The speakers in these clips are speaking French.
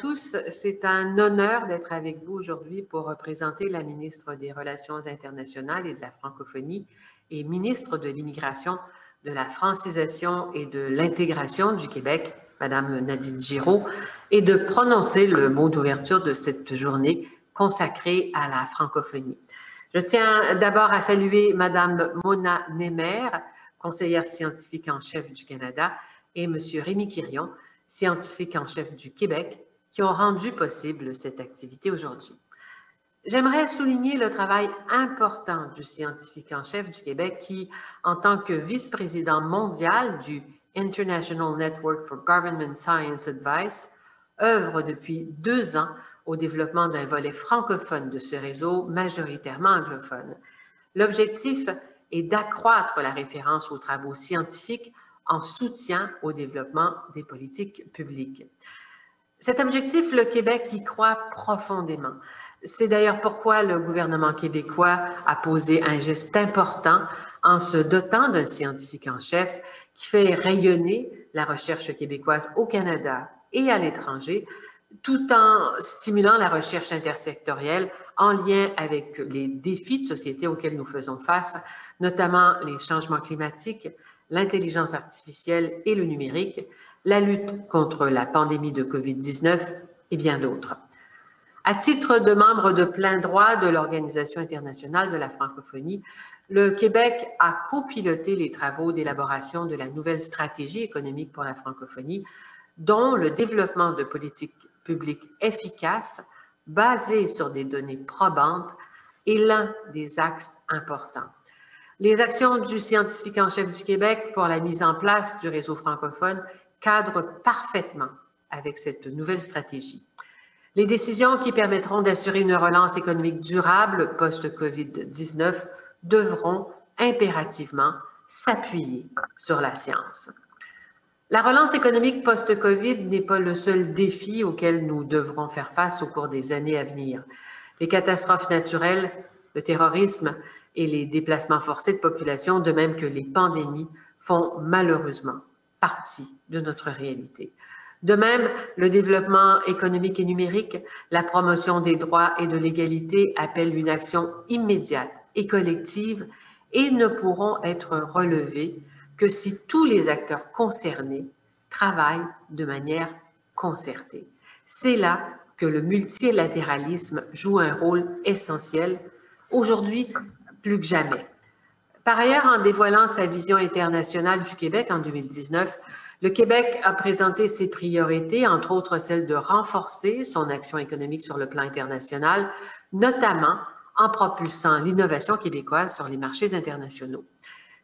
tous. C'est un honneur d'être avec vous aujourd'hui pour représenter la ministre des Relations internationales et de la francophonie et ministre de l'Immigration, de la francisation et de l'intégration du Québec, Madame Nadine Giraud, et de prononcer le mot d'ouverture de cette journée consacrée à la francophonie. Je tiens d'abord à saluer Madame Mona Némer, conseillère scientifique en chef du Canada, et Monsieur Rémi Quirion, scientifique en chef du Québec, qui ont rendu possible cette activité aujourd'hui. J'aimerais souligner le travail important du scientifique en chef du Québec qui, en tant que vice-président mondial du International Network for Government Science Advice, œuvre depuis 2 ans au développement d'un volet francophone de ce réseau majoritairement anglophone. L'objectif est d'accroître la référence aux travaux scientifiques en soutien au développement des politiques publiques. Cet objectif, le Québec y croit profondément. C'est d'ailleurs pourquoi le gouvernement québécois a posé un geste important en se dotant d'un scientifique en chef qui fait rayonner la recherche québécoise au Canada et à l'étranger, tout en stimulant la recherche intersectorielle en lien avec les défis de société auxquels nous faisons face, notamment les changements climatiques, l'intelligence artificielle et le numérique, la lutte contre la pandémie de COVID-19 et bien d'autres. À titre de membre de plein droit de l'Organisation internationale de la francophonie, le Québec a copiloté les travaux d'élaboration de la nouvelle stratégie économique pour la francophonie, dont le développement de politiques publiques efficaces basées sur des données probantes est l'un des axes importants. Les actions du scientifique en chef du Québec pour la mise en place du réseau francophone cadrent parfaitement avec cette nouvelle stratégie. Les décisions qui permettront d'assurer une relance économique durable post-COVID-19 devront impérativement s'appuyer sur la science. La relance économique post-COVID n'est pas le seul défi auquel nous devrons faire face au cours des années à venir. Les catastrophes naturelles, le terrorisme et les déplacements forcés de population, de même que les pandémies, font malheureusement partie de notre réalité. De même, le développement économique et numérique, la promotion des droits et de l'égalité appellent une action immédiate et collective et ne pourront être relevés que si tous les acteurs concernés travaillent de manière concertée. C'est là que le multilatéralisme joue un rôle essentiel, aujourd'hui plus que jamais. Par ailleurs, en dévoilant sa vision internationale du Québec en 2019, le Québec a présenté ses priorités, entre autres celle de renforcer son action économique sur le plan international, notamment en propulsant l'innovation québécoise sur les marchés internationaux.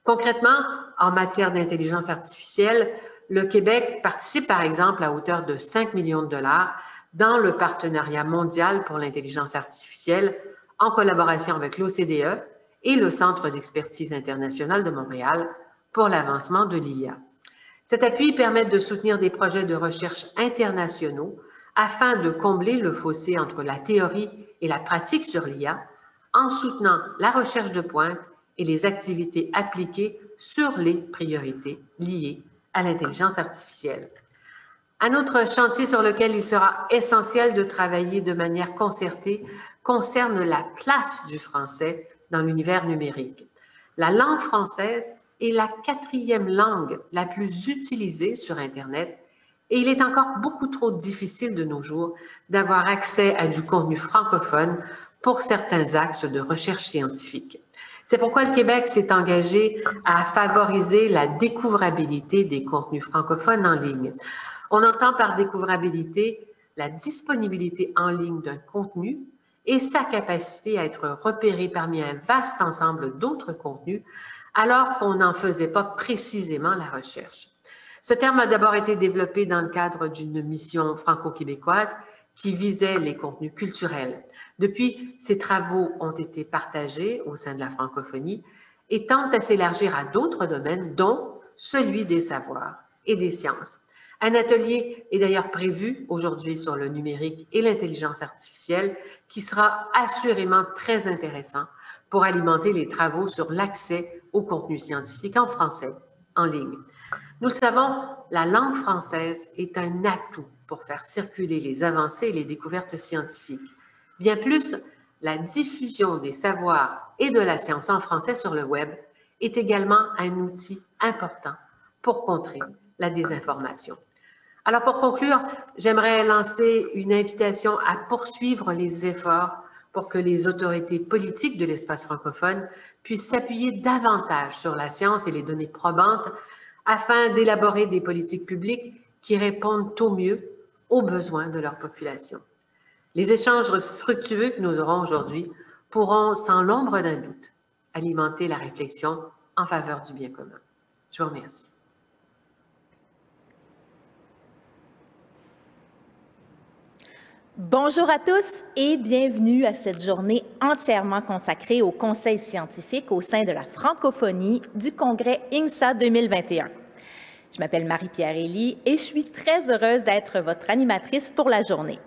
Concrètement, en matière d'intelligence artificielle, le Québec participe par exemple à hauteur de 5 millions de dollars dans le partenariat mondial pour l'intelligence artificielle en collaboration avec l'OCDE et le Centre d'expertise internationale de Montréal pour l'avancement de l'IA. Cet appui permet de soutenir des projets de recherche internationaux afin de combler le fossé entre la théorie et la pratique sur l'IA en soutenant la recherche de pointe et les activités appliquées sur les priorités liées à l'intelligence artificielle. Un autre chantier sur lequel il sera essentiel de travailler de manière concertée concerne la place du français dans l'univers numérique. La langue française est la 4e langue la plus utilisée sur Internet et il est encore beaucoup trop difficile de nos jours d'avoir accès à du contenu francophone pour certains axes de recherche scientifique. C'est pourquoi le Québec s'est engagé à favoriser la découvrabilité des contenus francophones en ligne. On entend par découvrabilité la disponibilité en ligne d'un contenu et sa capacité à être repéré parmi un vaste ensemble d'autres contenus alors qu'on n'en faisait pas précisément la recherche. Ce terme a d'abord été développé dans le cadre d'une mission franco-québécoise qui visait les contenus culturels. Depuis, ces travaux ont été partagés au sein de la francophonie et tentent à s'élargir à d'autres domaines, dont celui des savoirs et des sciences. Un atelier est d'ailleurs prévu aujourd'hui sur le numérique et l'intelligence artificielle qui sera assurément très intéressant pour alimenter les travaux sur l'accès au contenu scientifique en français en ligne. Nous le savons, la langue française est un atout pour faire circuler les avancées et les découvertes scientifiques. Bien plus, la diffusion des savoirs et de la science en français sur le web est également un outil important pour contrer la désinformation. Alors, pour conclure, j'aimerais lancer une invitation à poursuivre les efforts pour que les autorités politiques de l'espace francophone puissent s'appuyer davantage sur la science et les données probantes afin d'élaborer des politiques publiques qui répondent au mieux aux besoins de leur population. Les échanges fructueux que nous aurons aujourd'hui pourront, sans l'ombre d'un doute, alimenter la réflexion en faveur du bien commun. Je vous remercie. Bonjour à tous et bienvenue à cette journée entièrement consacrée au Conseil scientifique au sein de la francophonie du Congrès INGSA 2021. Je m'appelle Marie-Pierre Elie et je suis très heureuse d'être votre animatrice pour la journée.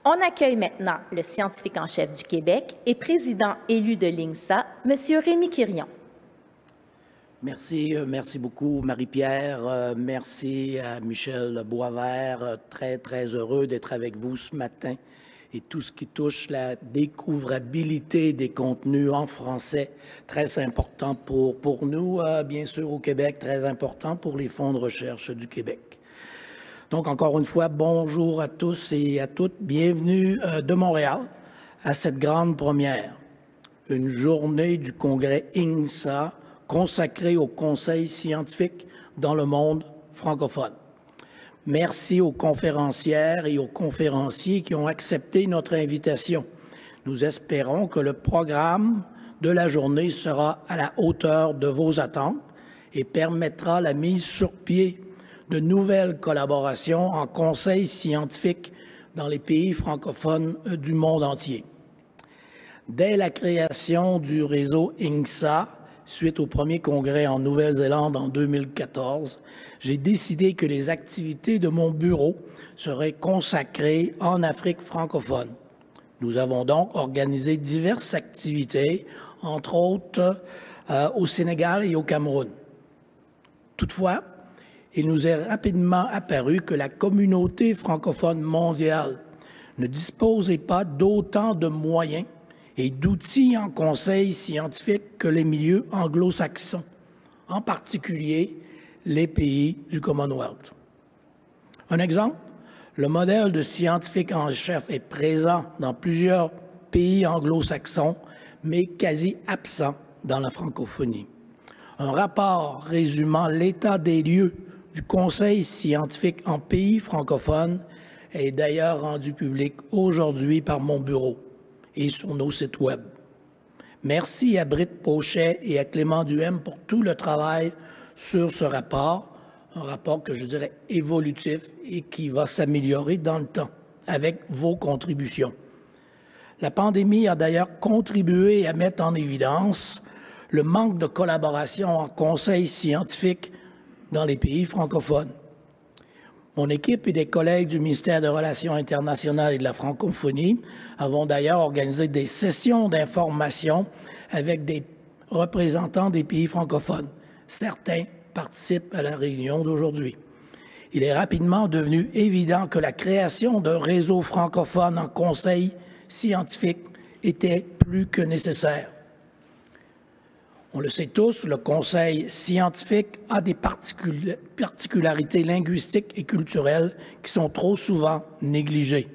On accueille maintenant le scientifique en chef du Québec et président élu de l'INGSA, M. Rémi Quirion. Merci beaucoup Marie-Pierre, merci à Michel Boisvert, très heureux d'être avec vous ce matin et tout ce qui touche la découvrabilité des contenus en français, très important pour nous, bien sûr au Québec, très important pour les fonds de recherche du Québec. Donc encore une fois, bonjour à tous et à toutes, bienvenue de Montréal à cette grande première, une journée du congrès INGSA consacré au Conseil scientifique dans le monde francophone. Merci aux conférencières et aux conférenciers qui ont accepté notre invitation. Nous espérons que le programme de la journée sera à la hauteur de vos attentes et permettra la mise sur pied de nouvelles collaborations en conseils scientifiques dans les pays francophones du monde entier. Dès la création du réseau INGSA, suite au premier congrès en Nouvelle-Zélande en 2014, j'ai décidé que les activités de mon bureau seraient consacrées en Afrique francophone. Nous avons donc organisé diverses activités, entre autres au Sénégal et au Cameroun. Toutefois, il nous est rapidement apparu que la communauté francophone mondiale ne disposait pas d'autant de moyens et d'outils en conseil scientifique que les milieux anglo-saxons, en particulier les pays du Commonwealth. Un exemple, le modèle de scientifique en chef est présent dans plusieurs pays anglo-saxons, mais quasi absent dans la francophonie. Un rapport résumant l'état des lieux du conseil scientifique en pays francophones est d'ailleurs rendu public aujourd'hui par mon bureau et sur nos sites web. Merci à Britt Pochet et à Clément Duhem pour tout le travail sur ce rapport, un rapport que je dirais évolutif et qui va s'améliorer dans le temps avec vos contributions. La pandémie a d'ailleurs contribué à mettre en évidence le manque de collaboration en conseil scientifique dans les pays francophones. Mon équipe et des collègues du ministère des Relations internationales et de la francophonie avons d'ailleurs organisé des sessions d'information avec des représentants des pays francophones. Certains participent à la réunion d'aujourd'hui. Il est rapidement devenu évident que la création d'un réseau francophone en conseil scientifique était plus que nécessaire. On le sait tous, le conseil scientifique a des particularités linguistiques et culturelles qui sont trop souvent négligées.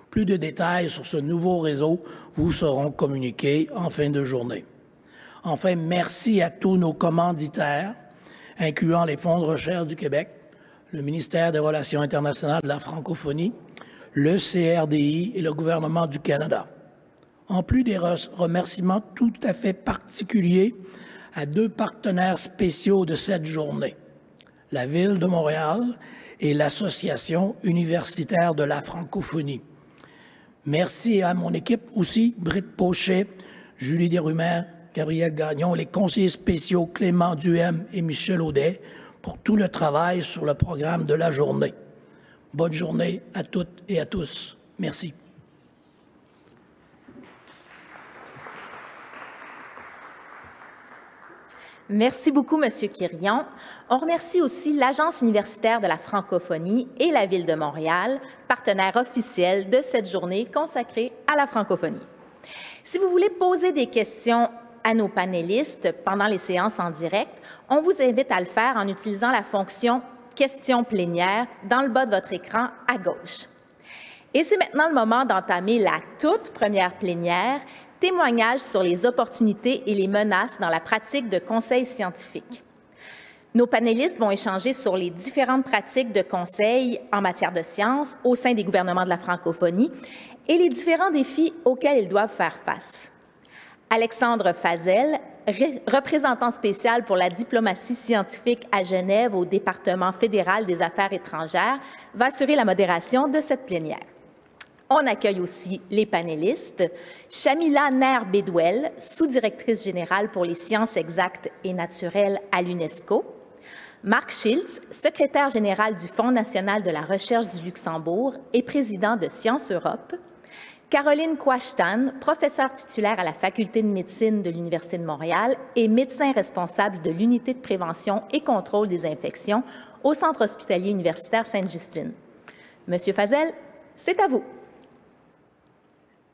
Plus de détails sur ce nouveau réseau vous seront communiqués en fin de journée. Enfin, merci à tous nos commanditaires, incluant les fonds de recherche du Québec, le ministère des Relations internationales de la francophonie, le CRDI et le gouvernement du Canada. En plus des remerciements tout à fait particuliers à deux partenaires spéciaux de cette journée, la Ville de Montréal et l'Association universitaire de la francophonie. Merci à mon équipe aussi, Britt Pochet, Julie Desrumères, Gabriel Gagnon, les conseillers spéciaux Clément Duhem et Michel Audet pour tout le travail sur le programme de la journée. Bonne journée à toutes et à tous. Merci. Merci beaucoup, M. Quirion. On remercie aussi l'Agence universitaire de la francophonie et la Ville de Montréal, partenaires officiels de cette journée consacrée à la francophonie. Si vous voulez poser des questions à nos panélistes pendant les séances en direct, on vous invite à le faire en utilisant la fonction « Questions plénières » dans le bas de votre écran à gauche. Et c'est maintenant le moment d'entamer la toute première plénière, témoignages sur les opportunités et les menaces dans la pratique de conseil scientifique. Nos panélistes vont échanger sur les différentes pratiques de conseil en matière de sciences au sein des gouvernements de la francophonie et les différents défis auxquels ils doivent faire face. Alexandre Fazel, représentant spécial pour la diplomatie scientifique à Genève au département fédéral des Affaires étrangères, va assurer la modération de cette plénière. On accueille aussi les panélistes. Shamila Nair-Bedouel, sous-directrice générale pour les sciences exactes et naturelles à l'UNESCO. Marc Schiltz, secrétaire général du Fonds national de la recherche du Luxembourg et président de Sciences Europe. Caroline Quashtan, professeure titulaire à la Faculté de médecine de l'Université de Montréal et médecin responsable de l'unité de prévention et contrôle des infections au Centre hospitalier universitaire Sainte-Justine. Monsieur Fazel, c'est à vous.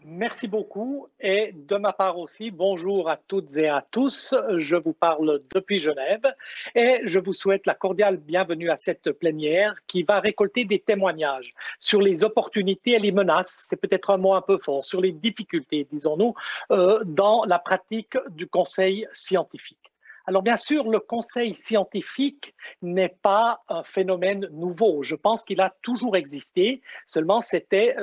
Merci beaucoup et de ma part aussi, bonjour à toutes et à tous. Je vous parle depuis Genève et je vous souhaite la cordiale bienvenue à cette plénière qui va récolter des témoignages sur les opportunités et les menaces, c'est peut-être un mot un peu fort, sur les difficultés, disons-nous, dans la pratique du conseil scientifique. Alors bien sûr, le conseil scientifique n'est pas un phénomène nouveau. Je pense qu'il a toujours existé, seulement c'était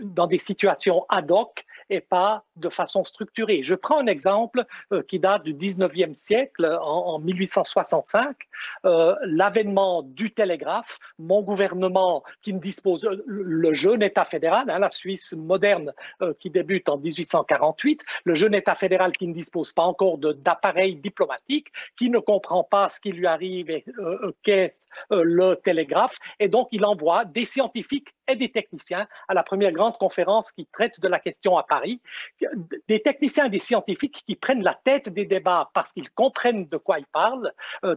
dans des situations ad hoc et pas de façon structurée. Je prends un exemple qui date du 19e siècle, en 1865, l'avènement du télégraphe. Mon gouvernement qui ne dispose, le jeune État fédéral, la Suisse moderne qui débute en 1848, le jeune État fédéral qui ne dispose pas encore d'appareil diplomatique, qui ne comprend pas ce qui lui arrive et qu'est le télégraphe, et donc il envoie des scientifiques et des techniciens à la première grande conférence qui traite de la question à Paris, des techniciens et des scientifiques qui prennent la tête des débats parce qu'ils comprennent de quoi ils parlent,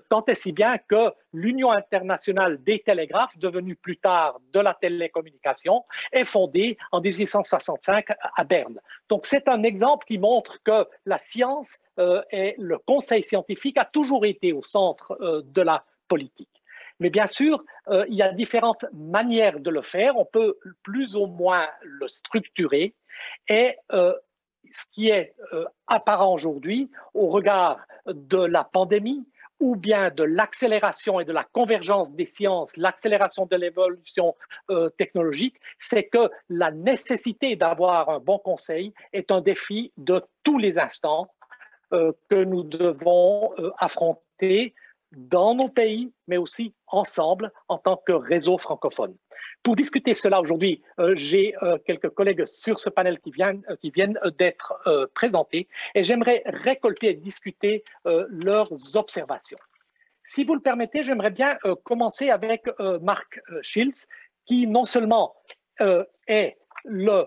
tant et si bien que l'Union internationale des télégraphes, devenue plus tard de la télécommunication, est fondée en 1865 à Berne. Donc c'est un exemple qui montre que la science et le conseil scientifique a toujours été au centre de la politique. Mais bien sûr, il y a différentes manières de le faire. On peut plus ou moins le structurer. Et ce qui est apparent aujourd'hui, au regard de la pandémie, ou bien de l'accélération et de la convergence des sciences, l'accélération de l'évolution technologique, c'est que la nécessité d'avoir un bon conseil est un défi de tous les instants que nous devons affronter dans nos pays, mais aussi ensemble en tant que réseau francophone. Pour discuter cela aujourd'hui, j'ai quelques collègues sur ce panel qui viennent d'être présentés et j'aimerais récolter et discuter leurs observations. Si vous le permettez, j'aimerais bien commencer avec Marc Schiltz, qui non seulement est le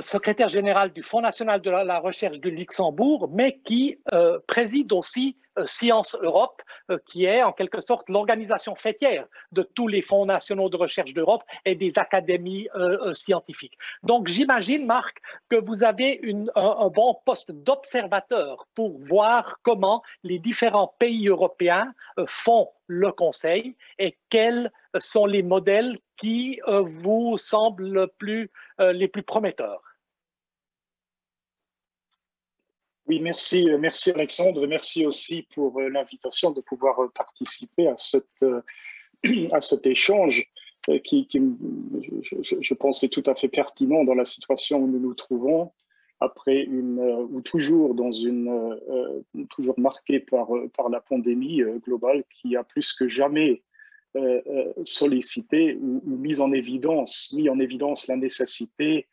secrétaire général du Fonds national de la recherche du Luxembourg, mais qui préside aussi Sciences Europe, qui est en quelque sorte l'organisation fêtière de tous les fonds nationaux de recherche d'Europe et des académies scientifiques. Donc j'imagine, Marc, que vous avez un bon poste d'observateur pour voir comment les différents pays européens font le Conseil et quels sont les modèles qui vous semblent les plus prometteurs. Oui, merci Alexandre, et merci aussi pour l'invitation de pouvoir participer à cet échange qui, je pense, est tout à fait pertinent dans la situation où nous nous trouvons, après ou toujours toujours marqué par la pandémie globale qui a plus que jamais sollicité ou mis en évidence la nécessité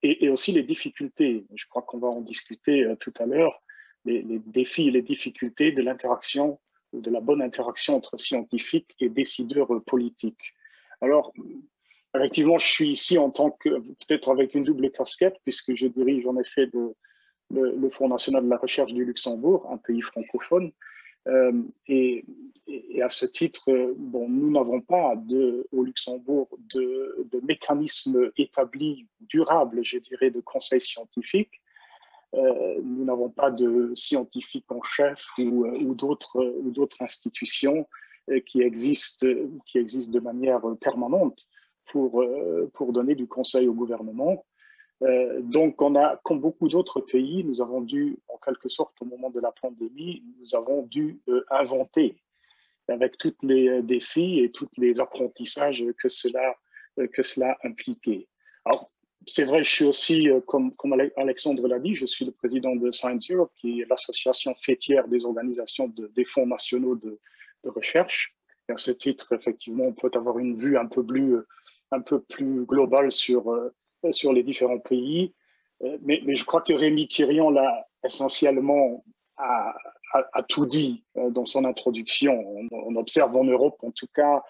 et aussi les difficultés, je crois qu'on va en discuter tout à l'heure, les défis et les difficultés de l'interaction, de la bonne interaction entre scientifiques et décideurs politiques. Alors, effectivement, je suis ici en tant que, peut-être avec une double casquette, puisque je dirige en effet le Fonds national de la recherche du Luxembourg, un pays francophone. Et à ce titre, bon, nous n'avons pas au Luxembourg de mécanisme établi, durable, je dirais, de conseil scientifique. Nous n'avons pas de scientifiques en chef ou d'autres institutions qui existent de manière permanente pour donner du conseil au gouvernement. Donc, comme beaucoup d'autres pays, nous avons dû, en quelque sorte, au moment de la pandémie, nous avons dû inventer, avec tous les défis et tous les apprentissages que cela impliquait. Alors, c'est vrai, je suis aussi, comme Alexandre l'a dit, je suis le président de Science Europe, qui est l'association fêtière des organisations des fonds nationaux de recherche. Et à ce titre, effectivement, on peut avoir une vue un peu plus globale sur les différents pays. Mais je crois que Rémi Quirion l'a essentiellement a tout dit dans son introduction. On observe en Europe, en tout cas,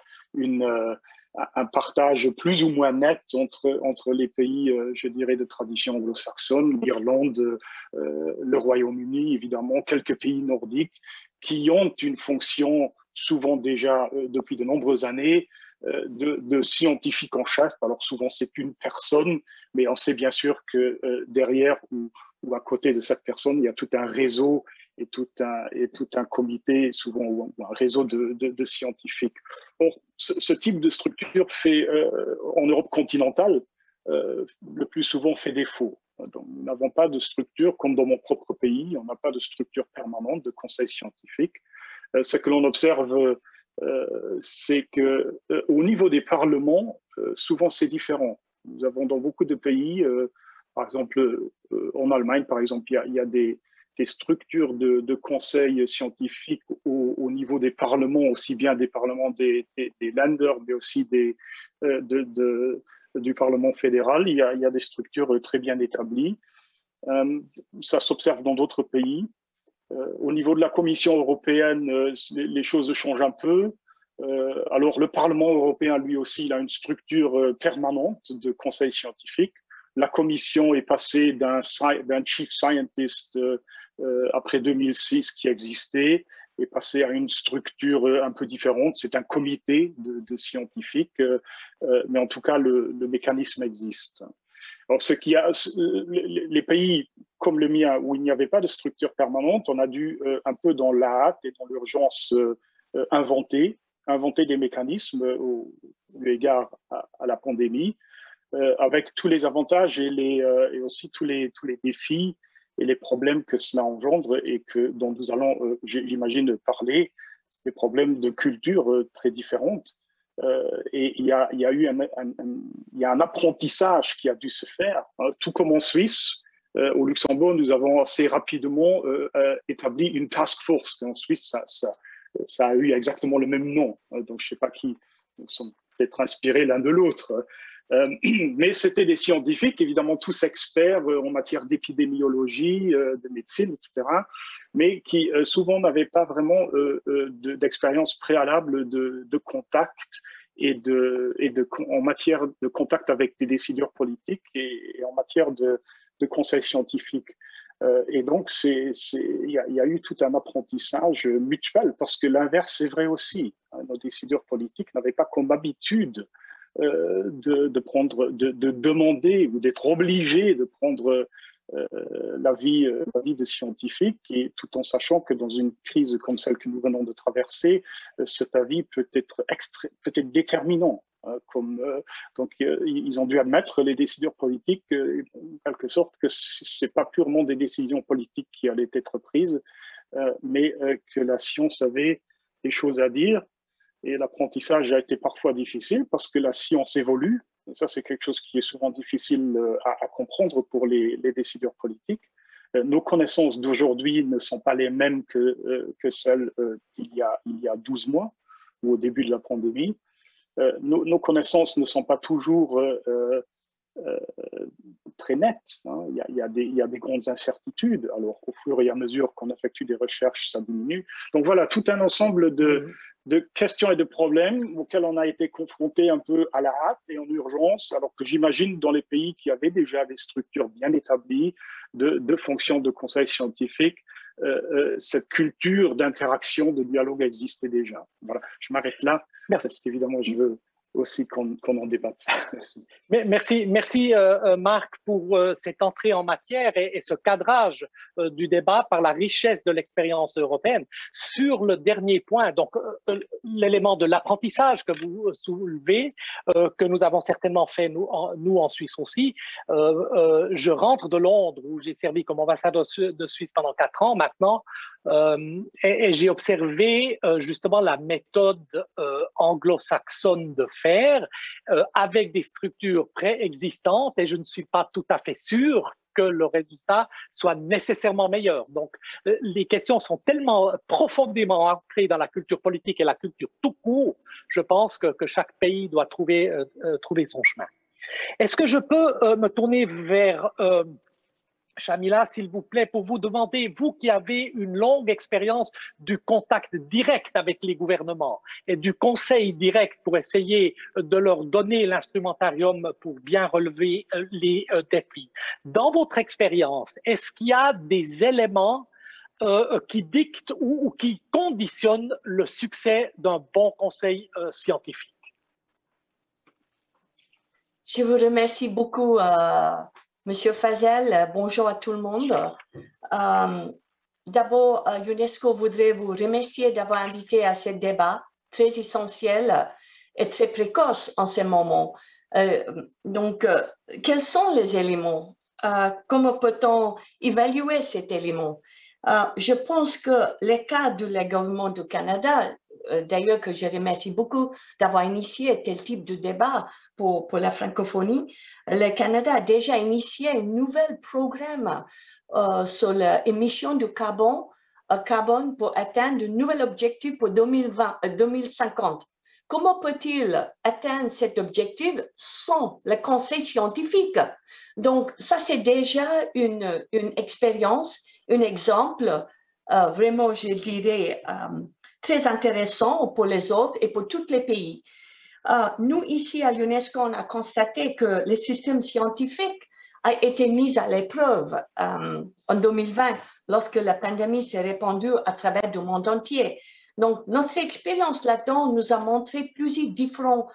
un partage plus ou moins net entre les pays, je dirais, de tradition anglo-saxonne, l'Irlande, le Royaume-Uni, évidemment, quelques pays nordiques, qui ont une fonction souvent déjà depuis de nombreuses années de scientifique en chef. Alors souvent, c'est une personne, mais on sait bien sûr que derrière ou à côté de cette personne, il y a tout un réseau et tout un comité, souvent ou un réseau de scientifiques. Or, ce type de structure fait, en Europe continentale, le plus souvent fait défaut. Donc, nous n'avons pas de structure, comme dans mon propre pays, on n'a pas de structure permanente de conseil scientifique. Ce que l'on observe, c'est qu'au niveau des parlements, souvent c'est différent. Nous avons dans beaucoup de pays, par exemple en Allemagne, par exemple, il y a des structures de conseil scientifique au niveau des parlements, aussi bien des parlements des Länder, mais aussi du Parlement fédéral. Il y a des structures très bien établies. Ça s'observe dans d'autres pays. Au niveau de la Commission européenne, les choses changent un peu. Alors, le Parlement européen, lui aussi, il a une structure permanente de conseil scientifique. La Commission est passée d'un chief scientist après 2006 qui existait, est passée à une structure un peu différente. C'est un comité de scientifiques, mais en tout cas, le mécanisme existe. Alors, les pays comme le mien, où il n'y avait pas de structure permanente, on a dû un peu dans la hâte et dans l'urgence inventer des mécanismes au égard à la pandémie, avec tous les avantages et aussi tous les défis et les problèmes que cela engendre et dont nous allons, j'imagine, parler. C'est des problèmes de culture très différentes. Et il y a un apprentissage qui a dû se faire, tout comme en Suisse. Au Luxembourg, nous avons assez rapidement établi une task force. Et en Suisse, ça a eu exactement le même nom. Donc, je ne sais pas qui sont peut-être inspirés l'un de l'autre. Mais c'était des scientifiques, évidemment tous experts en matière d'épidémiologie, de médecine, etc., mais qui souvent n'avaient pas vraiment d'expérience préalable de contact en matière de contact avec des décideurs politiques et en matière de conseil scientifique. Et donc, il y a eu tout un apprentissage mutuel, parce que l'inverse est vrai aussi. Nos décideurs politiques n'avaient pas comme habitude de demander ou d'être obligés de prendre l'avis de scientifiques, et tout en sachant que dans une crise comme celle que nous venons de traverser, cet avis peut être déterminant. Donc, ils ont dû admettre, les décideurs politiques, en quelque sorte, que ce n'est pas purement des décisions politiques qui allaient être prises, mais que la science avait des choses à dire. Et l'apprentissage a été parfois difficile parce que la science évolue. Et ça, c'est quelque chose qui est souvent difficile à comprendre pour les décideurs politiques. Nos connaissances d'aujourd'hui ne sont pas les mêmes que celles d'il y a 12 mois ou au début de la pandémie. Nos connaissances ne sont pas toujours très nettes. Hein. Il y a des grandes incertitudes. Alors, au fur et à mesure qu'on effectue des recherches, ça diminue. Donc voilà, tout un ensemble de questions et de problèmes auxquels on a été confronté un peu à la hâte et en urgence, alors que j'imagine dans les pays qui avaient déjà des structures bien établies de fonctions de conseil scientifique, cette culture d'interaction, de dialogue existait déjà. Voilà, je m'arrête là, parce qu'évidemment, je veux aussi qu'on en débatte. Merci. Merci Marc, pour cette entrée en matière et ce cadrage du débat par la richesse de l'expérience européenne. Sur le dernier point, donc l'élément de l'apprentissage que vous soulevez, que nous avons certainement fait nous en Suisse aussi. Je rentre de Londres où j'ai servi comme ambassadeur de Suisse pendant 4 ans maintenant. Et j'ai observé justement la méthode anglo-saxonne de faire avec des structures préexistantes et je ne suis pas tout à fait sûr que le résultat soit nécessairement meilleur. Donc, les questions sont tellement profondément ancrées dans la culture politique et la culture tout court, je pense que chaque pays doit trouver son chemin. Est-ce que je peux me tourner vers Chamila, s'il vous plaît, pour vous demander, vous qui avez une longue expérience du contact direct avec les gouvernements et du conseil direct pour essayer de leur donner l'instrumentarium pour bien relever les défis. Dans votre expérience, est-ce qu'il y a des éléments qui dictent ou qui conditionnent le succès d'un bon conseil scientifique? Je vous remercie beaucoup, Monsieur Fazel. Bonjour à tout le monde. D'abord, UNESCO voudrait vous remercier d'avoir invité à ce débat très essentiel et très précoce en ce moment. Donc, quels sont les éléments? Comment peut-on évaluer cet élément? Je pense que le cas du gouvernement du Canada, d'ailleurs que je remercie beaucoup d'avoir initié tel type de débat pour la francophonie, le Canada a déjà initié un nouvel programme sur l'émission de carbone pour atteindre de nouveaux objectifs pour 2050. Comment peut-il atteindre cet objectif sans le conseil scientifique? Donc, ça, c'est déjà une expérience, un exemple vraiment, je dirais, très intéressant pour les autres et pour tous les pays. Nous, ici à l'UNESCO, on a constaté que le système scientifique a été mis à l'épreuve en 2020 lorsque la pandémie s'est répandue à travers le monde entier. Donc, notre expérience là-dedans nous a montré plusieurs différents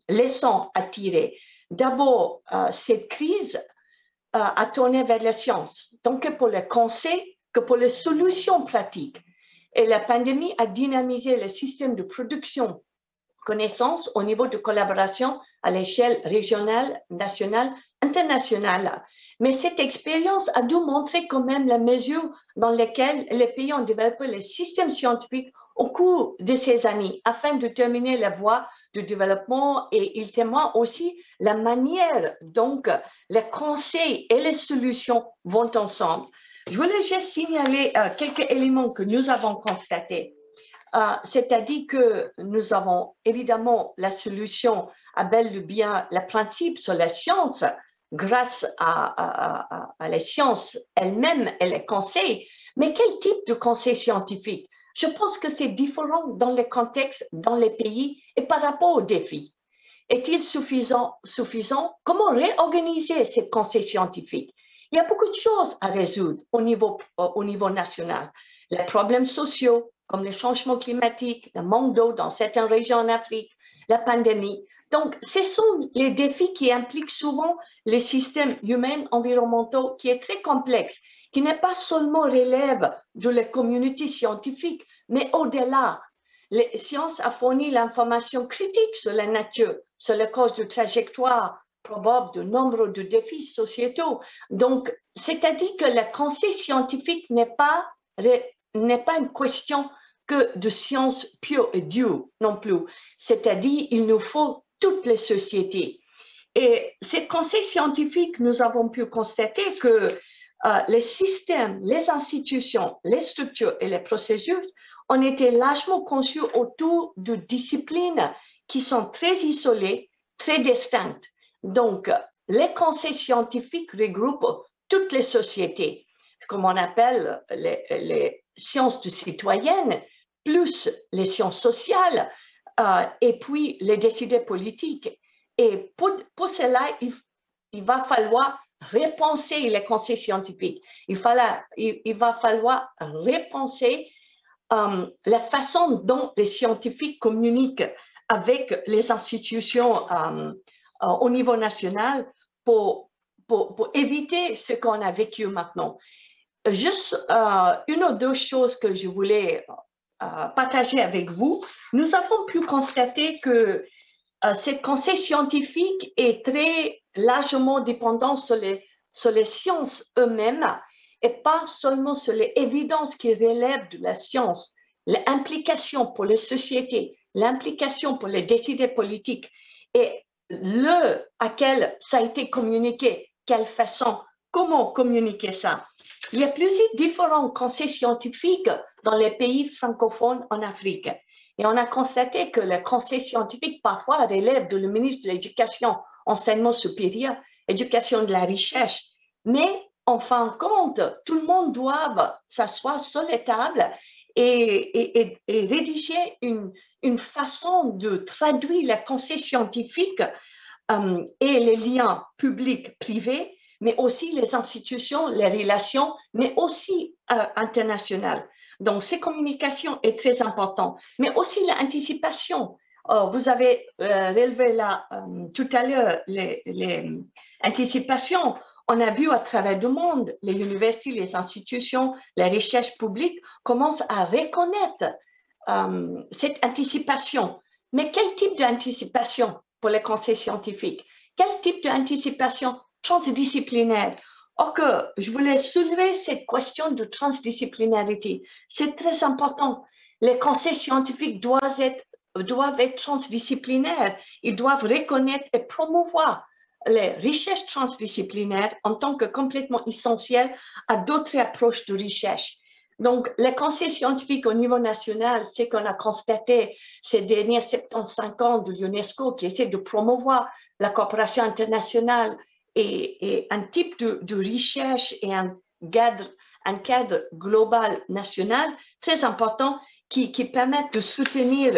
leçons à tirer. D'abord, cette crise a tourné vers la science, donc pour le conseil que pour les solutions pratiques. Et la pandémie a dynamisé le système de production connaissances au niveau de collaboration à l'échelle régionale, nationale, internationale. Mais cette expérience a dû montrer quand même la mesure dans laquelle les pays ont développé les systèmes scientifiques au cours de ces années afin de déterminer la voie du développement et il témoigne aussi la manière dont les conseils et les solutions vont ensemble. Je voulais juste signaler quelques éléments que nous avons constatés. C'est-à-dire que nous avons évidemment la solution à bel ou bien le principe sur la science grâce à la science elle-même et les conseils. Mais quel type de conseil scientifique? Je pense que c'est différent dans les contextes, dans les pays et par rapport aux défis. Est-il suffisant? Comment réorganiser ce conseil scientifique? Il y a beaucoup de choses à résoudre au niveau national. Les problèmes sociaux, comme les changements climatiques, le manque d'eau dans certaines régions en Afrique, la pandémie. Donc, ce sont les défis qui impliquent souvent les systèmes humains environnementaux qui est très complexe, qui n'est pas seulement relève de la communauté scientifique, mais au-delà. Les sciences ont fourni l'information critique sur la nature, sur les causes de trajectoire probable de nombre de défis sociétaux. Donc, c'est-à-dire que le conseil scientifique n'est pas une question que de science pure et dure non plus. C'est-à-dire il nous faut toutes les sociétés. Et ce conseil scientifique, nous avons pu constater que les systèmes, les institutions, les structures et les procédures ont été largement conçus autour de disciplines qui sont très isolées, très distinctes. Donc, les conseils scientifiques regroupent toutes les sociétés, comme on appelle les sciences citoyennes, plus les sciences sociales et puis les décideurs politiques. Et pour cela, il va falloir repenser les conseils scientifiques. Il va falloir repenser la façon dont les scientifiques communiquent avec les institutions au niveau national pour éviter ce qu'on a vécu maintenant. Juste une ou deux choses que je voulais partager avec vous. Nous avons pu constater que ce conseil scientifique est très largement dépendant sur les sciences eux-mêmes et pas seulement sur les évidences qui relèvent de la science, l'implication pour les sociétés, l'implication pour les décideurs politiques et à quel ça a été communiqué, quelle façon, comment communiquer ça. Il y a plusieurs différents conseils scientifiques dans les pays francophones en Afrique. Et on a constaté que le conseil scientifique parfois relève de le ministre de l'Éducation, enseignement supérieur, éducation de la recherche. Mais en fin de compte, tout le monde doit s'asseoir sur les tables et rédiger une façon de traduire le conseil scientifique et les liens publics-privés, mais aussi les institutions, les relations, mais aussi internationales. Donc, ces communications est très important, mais aussi l'anticipation. Vous avez relevé là tout à l'heure les anticipations. On a vu à travers le monde, les universités, les institutions, la recherche publique commencent à reconnaître cette anticipation. Mais quel type d'anticipation pour les conseils scientifiques? Quel type d'anticipation transdisciplinaire? Or que je voulais soulever cette question de transdisciplinarité. C'est très important. Les conseils scientifiques doivent être transdisciplinaires. Ils doivent reconnaître et promouvoir les recherches transdisciplinaires en tant que complètement essentielles à d'autres approches de recherche. Donc, les conseils scientifiques au niveau national, c'est qu'on a constaté ces derniers 75 ans de l'UNESCO qui essaie de promouvoir la coopération internationale et un type de recherche et un cadre global national très important qui permettent de soutenir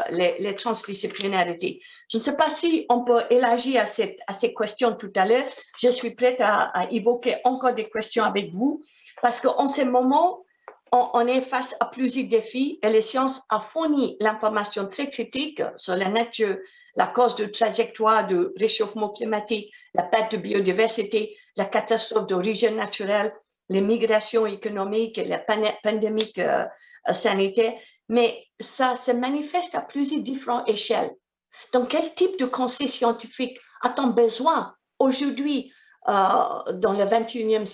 les transdisciplinarités. Je ne sais pas si on peut élargir à ces questions tout à l'heure. Je suis prête à évoquer encore des questions avec vous parce qu'en ce moment, on est face à plusieurs défis et les sciences ont fourni l'information très critique sur la nature, la cause de trajectoire de réchauffement climatique, la perte de biodiversité, la catastrophe d'origine naturelle, les migrations économiques et la pandémie sanitaire. Mais ça se manifeste à plusieurs différentes échelles. Donc, quel type de conseil scientifique a-t-on besoin aujourd'hui dans le 21e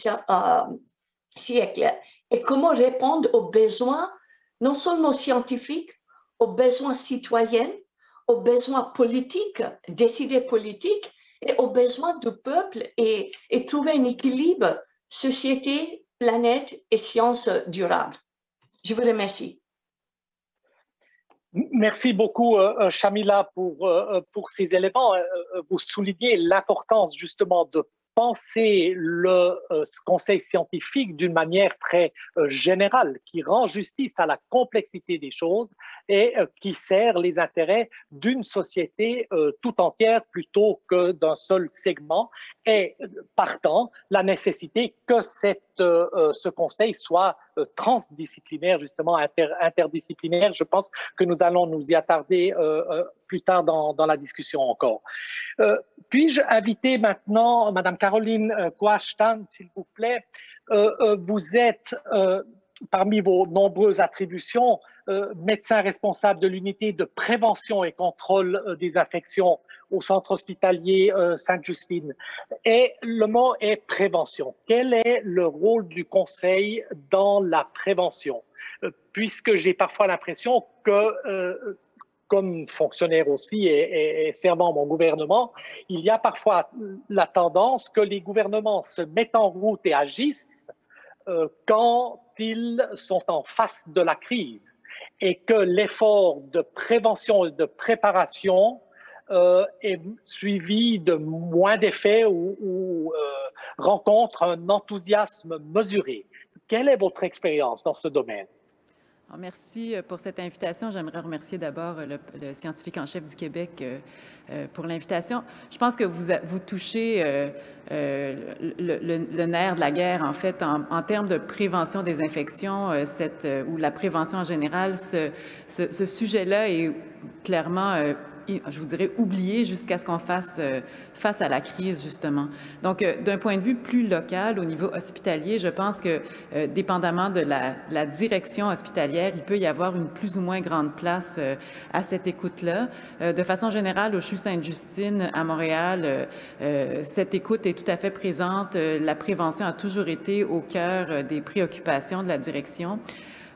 siècle? Et comment répondre aux besoins, non seulement scientifiques, aux besoins citoyens, aux besoins politiques, décideurs politiques, et aux besoins du peuple, et trouver un équilibre société, planète et sciences durables. Je vous remercie. Merci beaucoup, Shamila, pour ces éléments. Vous soulignez l'importance justement de penser le conseil scientifique d'une manière très générale, qui rend justice à la complexité des choses et qui sert les intérêts d'une société tout entière plutôt que d'un seul segment, et partant la nécessité que ce conseil soit transdisciplinaire, justement interdisciplinaire. Je pense que nous allons nous y attarder plus tard dans la discussion encore. Puis-je inviter maintenant Madame Caroline Coachtan, s'il vous plaît. Vous êtes, parmi vos nombreuses attributions, médecin responsable de l'unité de prévention et contrôle des infections au centre hospitalier Sainte-Justine. Et le mot est prévention. Quel est le rôle du conseil dans la prévention? Puisque j'ai parfois l'impression que comme fonctionnaire aussi et servant mon gouvernement, il y a parfois la tendance que les gouvernements se mettent en route et agissent quand ils sont en face de la crise et que l'effort de prévention et de préparation est suivi de moins d'effets ou rencontre un enthousiasme mesuré. Quelle est votre expérience dans ce domaine? Alors, merci pour cette invitation. J'aimerais remercier d'abord le scientifique en chef du Québec pour l'invitation. Je pense que vous touchez le nerf de la guerre, en fait, en termes de prévention des infections, ou la prévention en général. Ce sujet-là est clairement je vous dirais, oublié jusqu'à ce qu'on fasse face à la crise, justement. Donc, d'un point de vue plus local, au niveau hospitalier, je pense que, dépendamment de la direction hospitalière, il peut y avoir une plus ou moins grande place à cette écoute-là. De façon générale, au CHU Sainte-Justine, à Montréal, cette écoute est tout à fait présente. La prévention a toujours été au cœur des préoccupations de la direction.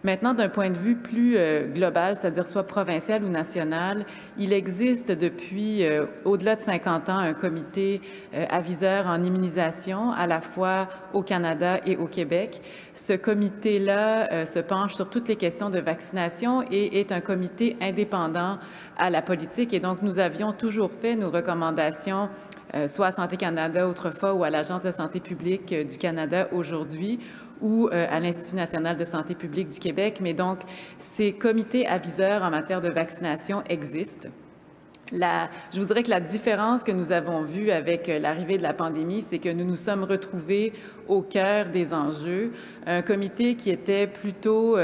Maintenant, d'un point de vue plus global, c'est-à-dire soit provincial ou national, il existe depuis au-delà de 50 ans un comité aviseur en immunisation, à la fois au Canada et au Québec. Ce comité-là se penche sur toutes les questions de vaccination et est un comité indépendant à la politique. Et donc, nous avions toujours fait nos recommandations soit à Santé Canada autrefois ou à l'Agence de santé publique du Canada aujourd'hui, ou à l'Institut national de santé publique du Québec. Mais donc, ces comités aviseurs en matière de vaccination existent. Je vous dirais que la différence que nous avons vue avec l'arrivée de la pandémie, c'est que nous nous sommes retrouvés au cœur des enjeux. Un comité qui était plutôt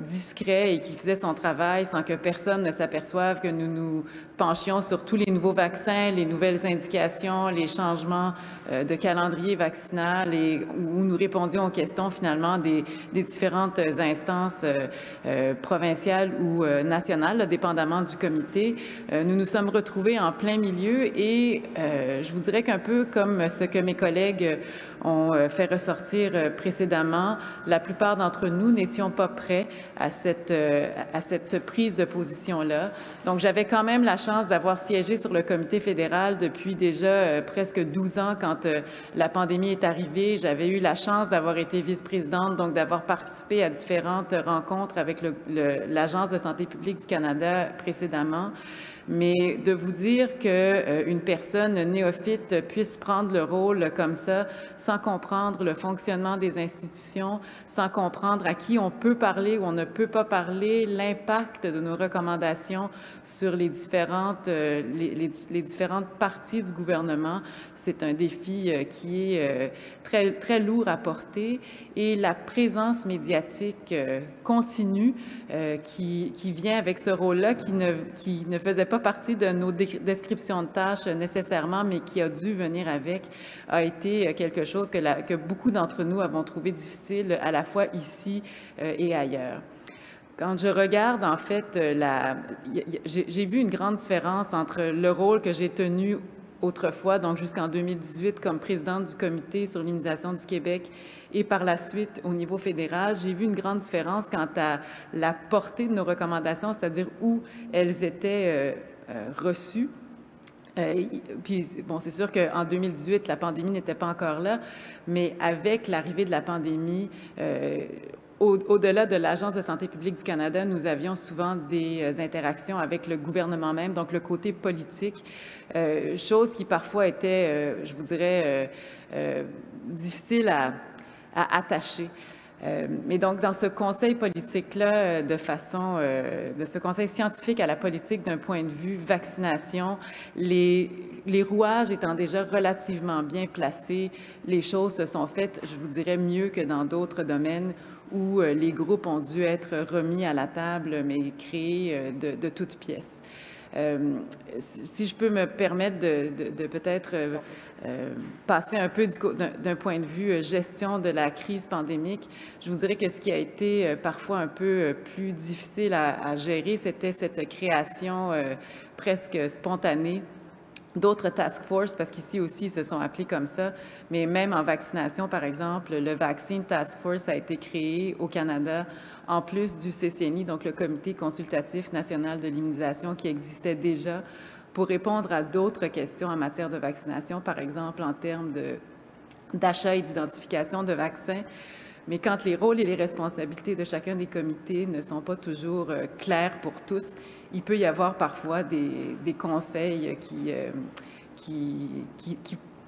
discret et qui faisait son travail sans que personne ne s'aperçoive que nous nous penchions sur tous les nouveaux vaccins, les nouvelles indications, les changements de calendrier vaccinal et où nous répondions aux questions finalement des différentes instances provinciales ou nationales, là, dépendamment du comité. Nous nous sommes retrouvés en plein milieu et je vous dirais qu'un peu comme ce que mes collègues ont fait ressortir précédemment, la plupart d'entre nous n'étions pas prêts à cette prise de position-là. Donc, j'avais quand même la chance d'avoir siégé sur le comité fédéral depuis déjà presque 12 ans quand la pandémie est arrivée. J'avais eu la chance d'avoir été vice-présidente, donc d'avoir participé à différentes rencontres avec l'Agence de santé publique du Canada précédemment. Mais de vous dire qu'une personne néophyte puisse prendre le rôle comme ça, sans comprendre le fonctionnement des institutions, sans comprendre à qui on peut parler ou on ne peut pas parler, l'impact de nos recommandations sur les différentes parties du gouvernement, c'est un défi qui est très, très lourd à porter. Et la présence médiatique continue qui vient avec ce rôle-là, qui ne faisait pas partie de nos descriptions de tâches nécessairement, mais qui a dû venir avec, a été quelque chose que beaucoup d'entre nous avons trouvé difficile à la fois ici et ailleurs. Quand je regarde, en fait, j'ai vu une grande différence entre le rôle que j'ai tenu autrefois, donc jusqu'en 2018, comme présidente du Comité sur l'immunisation du Québec et par la suite au niveau fédéral, j'ai vu une grande différence quant à la portée de nos recommandations, c'est-à-dire où elles étaient reçues. Puis, bon, c'est sûr qu'en 2018, la pandémie n'était pas encore là, mais avec l'arrivée de la pandémie, au-delà de l'Agence de santé publique du Canada, nous avions souvent des interactions avec le gouvernement même, donc le côté politique, chose qui parfois était, je vous dirais, difficile à attacher. Mais donc, dans ce conseil politique-là, de ce conseil scientifique à la politique d'un point de vue vaccination, les rouages étant déjà relativement bien placés, les choses se sont faites, je vous dirais, mieux que dans d'autres domaines où les groupes ont dû être remis à la table, mais créés de toutes pièces. Si je peux me permettre de peut-être passer un peu d'un point de vue gestion de la crise pandémique, je vous dirais que ce qui a été parfois un peu plus difficile à gérer, c'était cette création presque spontanée d'autres task force, parce qu'ici aussi, ils se sont appelés comme ça, mais même en vaccination, par exemple, le Vaccine Task Force a été créé au Canada, en plus du CCNI, donc le Comité consultatif national de l'immunisation qui existait déjà, pour répondre à d'autres questions en matière de vaccination, par exemple en termes d'achat et d'identification de vaccins. Mais quand les rôles et les responsabilités de chacun des comités ne sont pas toujours clairs pour tous, il peut y avoir parfois des conseils qui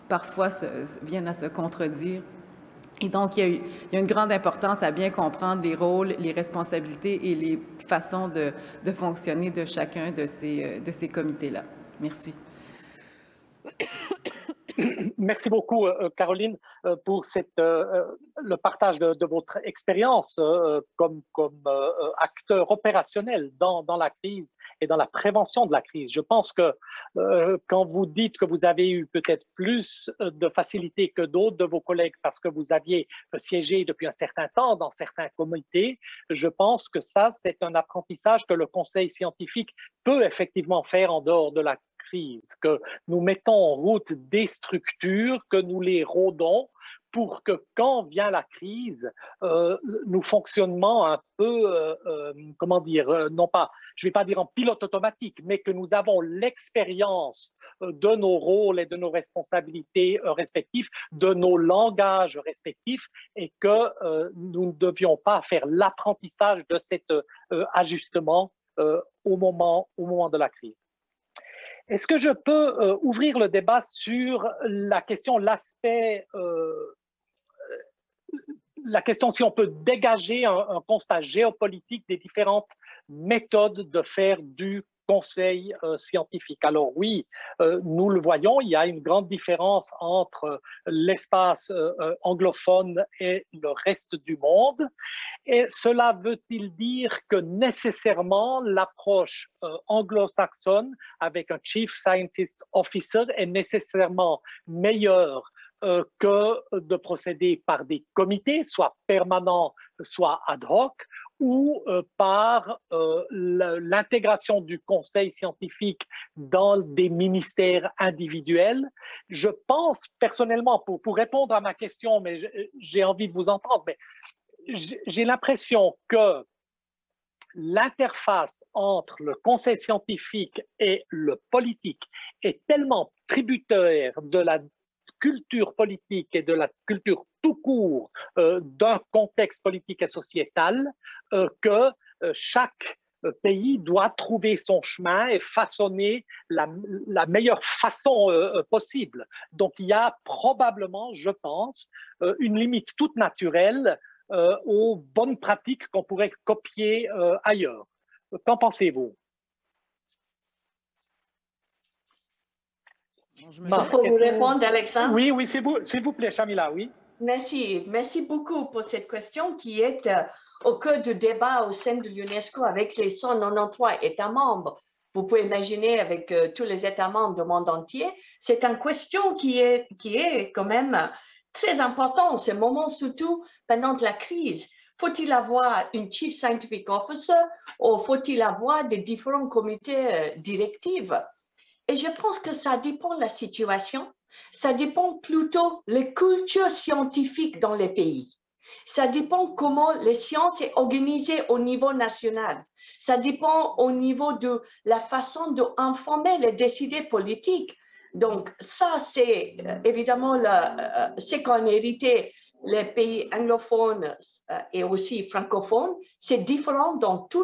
parfois viennent à se contredire. Et donc, il y a une grande importance à bien comprendre les rôles, les responsabilités et les façons de fonctionner de chacun de ces comités-là. Merci. Merci beaucoup, Caroline, pour le partage de votre expérience comme acteur opérationnel dans la crise et dans la prévention de la crise. Je pense que quand vous dites que vous avez eu peut-être plus de facilité que d'autres de vos collègues parce que vous aviez siégé depuis un certain temps dans certains comités, je pense que ça, c'est un apprentissage que le Conseil scientifique peut effectivement faire en dehors de la crise, que nous mettons en route des structures, que nous les rodons pour que quand vient la crise, nous fonctionnons un peu, comment dire, non pas, je ne vais pas dire en pilote automatique, mais que nous avons l'expérience de nos rôles et de nos responsabilités respectifs, de nos langages respectifs, et que nous ne devions pas faire l'apprentissage de cet ajustement au moment de la crise. Est-ce que je peux ouvrir le débat sur la question si on peut dégager un constat géopolitique des différentes méthodes de faire du conseil scientifique? Alors oui, nous le voyons, il y a une grande différence entre l'espace anglophone et le reste du monde. Et cela veut-il dire que nécessairement l'approche anglo-saxonne avec un Chief Scientist Officer est nécessairement meilleure que de procéder par des comités, soit permanents, soit ad hoc, ou par l'intégration du conseil scientifique dans des ministères individuels? Je pense personnellement, pour répondre à ma question, mais j'ai envie de vous entendre, mais j'ai l'impression que l'interface entre le conseil scientifique et le politique est tellement tributaire de la culture politique et de la culture tout court d'un contexte politique et sociétal que chaque pays doit trouver son chemin et façonner la meilleure façon possible. Donc il y a probablement, je pense, une limite toute naturelle aux bonnes pratiques qu'on pourrait copier ailleurs. Qu'en pensez-vous? Je peux vous répondre, Alexandre? Oui, s'il vous plaît, Shamila, oui. Merci beaucoup pour cette question qui est au cœur du débat au sein de l'UNESCO avec les 193 États membres. Vous pouvez imaginer avec tous les États membres du monde entier, c'est une question qui est quand même très importante en ce moment, surtout pendant la crise. Faut-il avoir une Chief Scientific Officer ou faut-il avoir des différents comités directifs? Et je pense que ça dépend de la situation. Ça dépend plutôt de la culture scientifique dans les pays. Ça dépend comment les sciences sont organisées au niveau national. Ça dépend au niveau de la façon d'informer les décideurs politiques. Donc, ça, c'est évidemment ce qu'ont hérité les pays anglophones et aussi francophones. C'est différent dans tous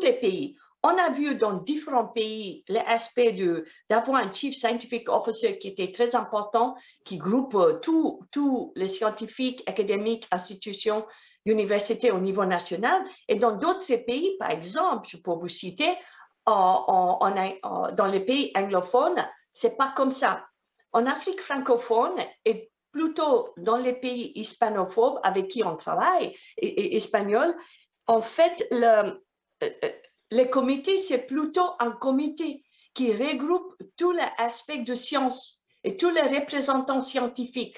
les pays. On a vu dans différents pays l'aspect d'avoir un Chief Scientific Officer qui était très important, qui groupe tous les scientifiques, académiques, institutions, universités au niveau national. Et dans d'autres pays, par exemple, je peux vous citer, dans les pays anglophones, c'est pas comme ça. En Afrique francophone et plutôt dans les pays hispanophobes avec qui on travaille, et espagnols, en fait, le comité, c'est plutôt un comité qui regroupe tous les aspects de science et tous les représentants scientifiques.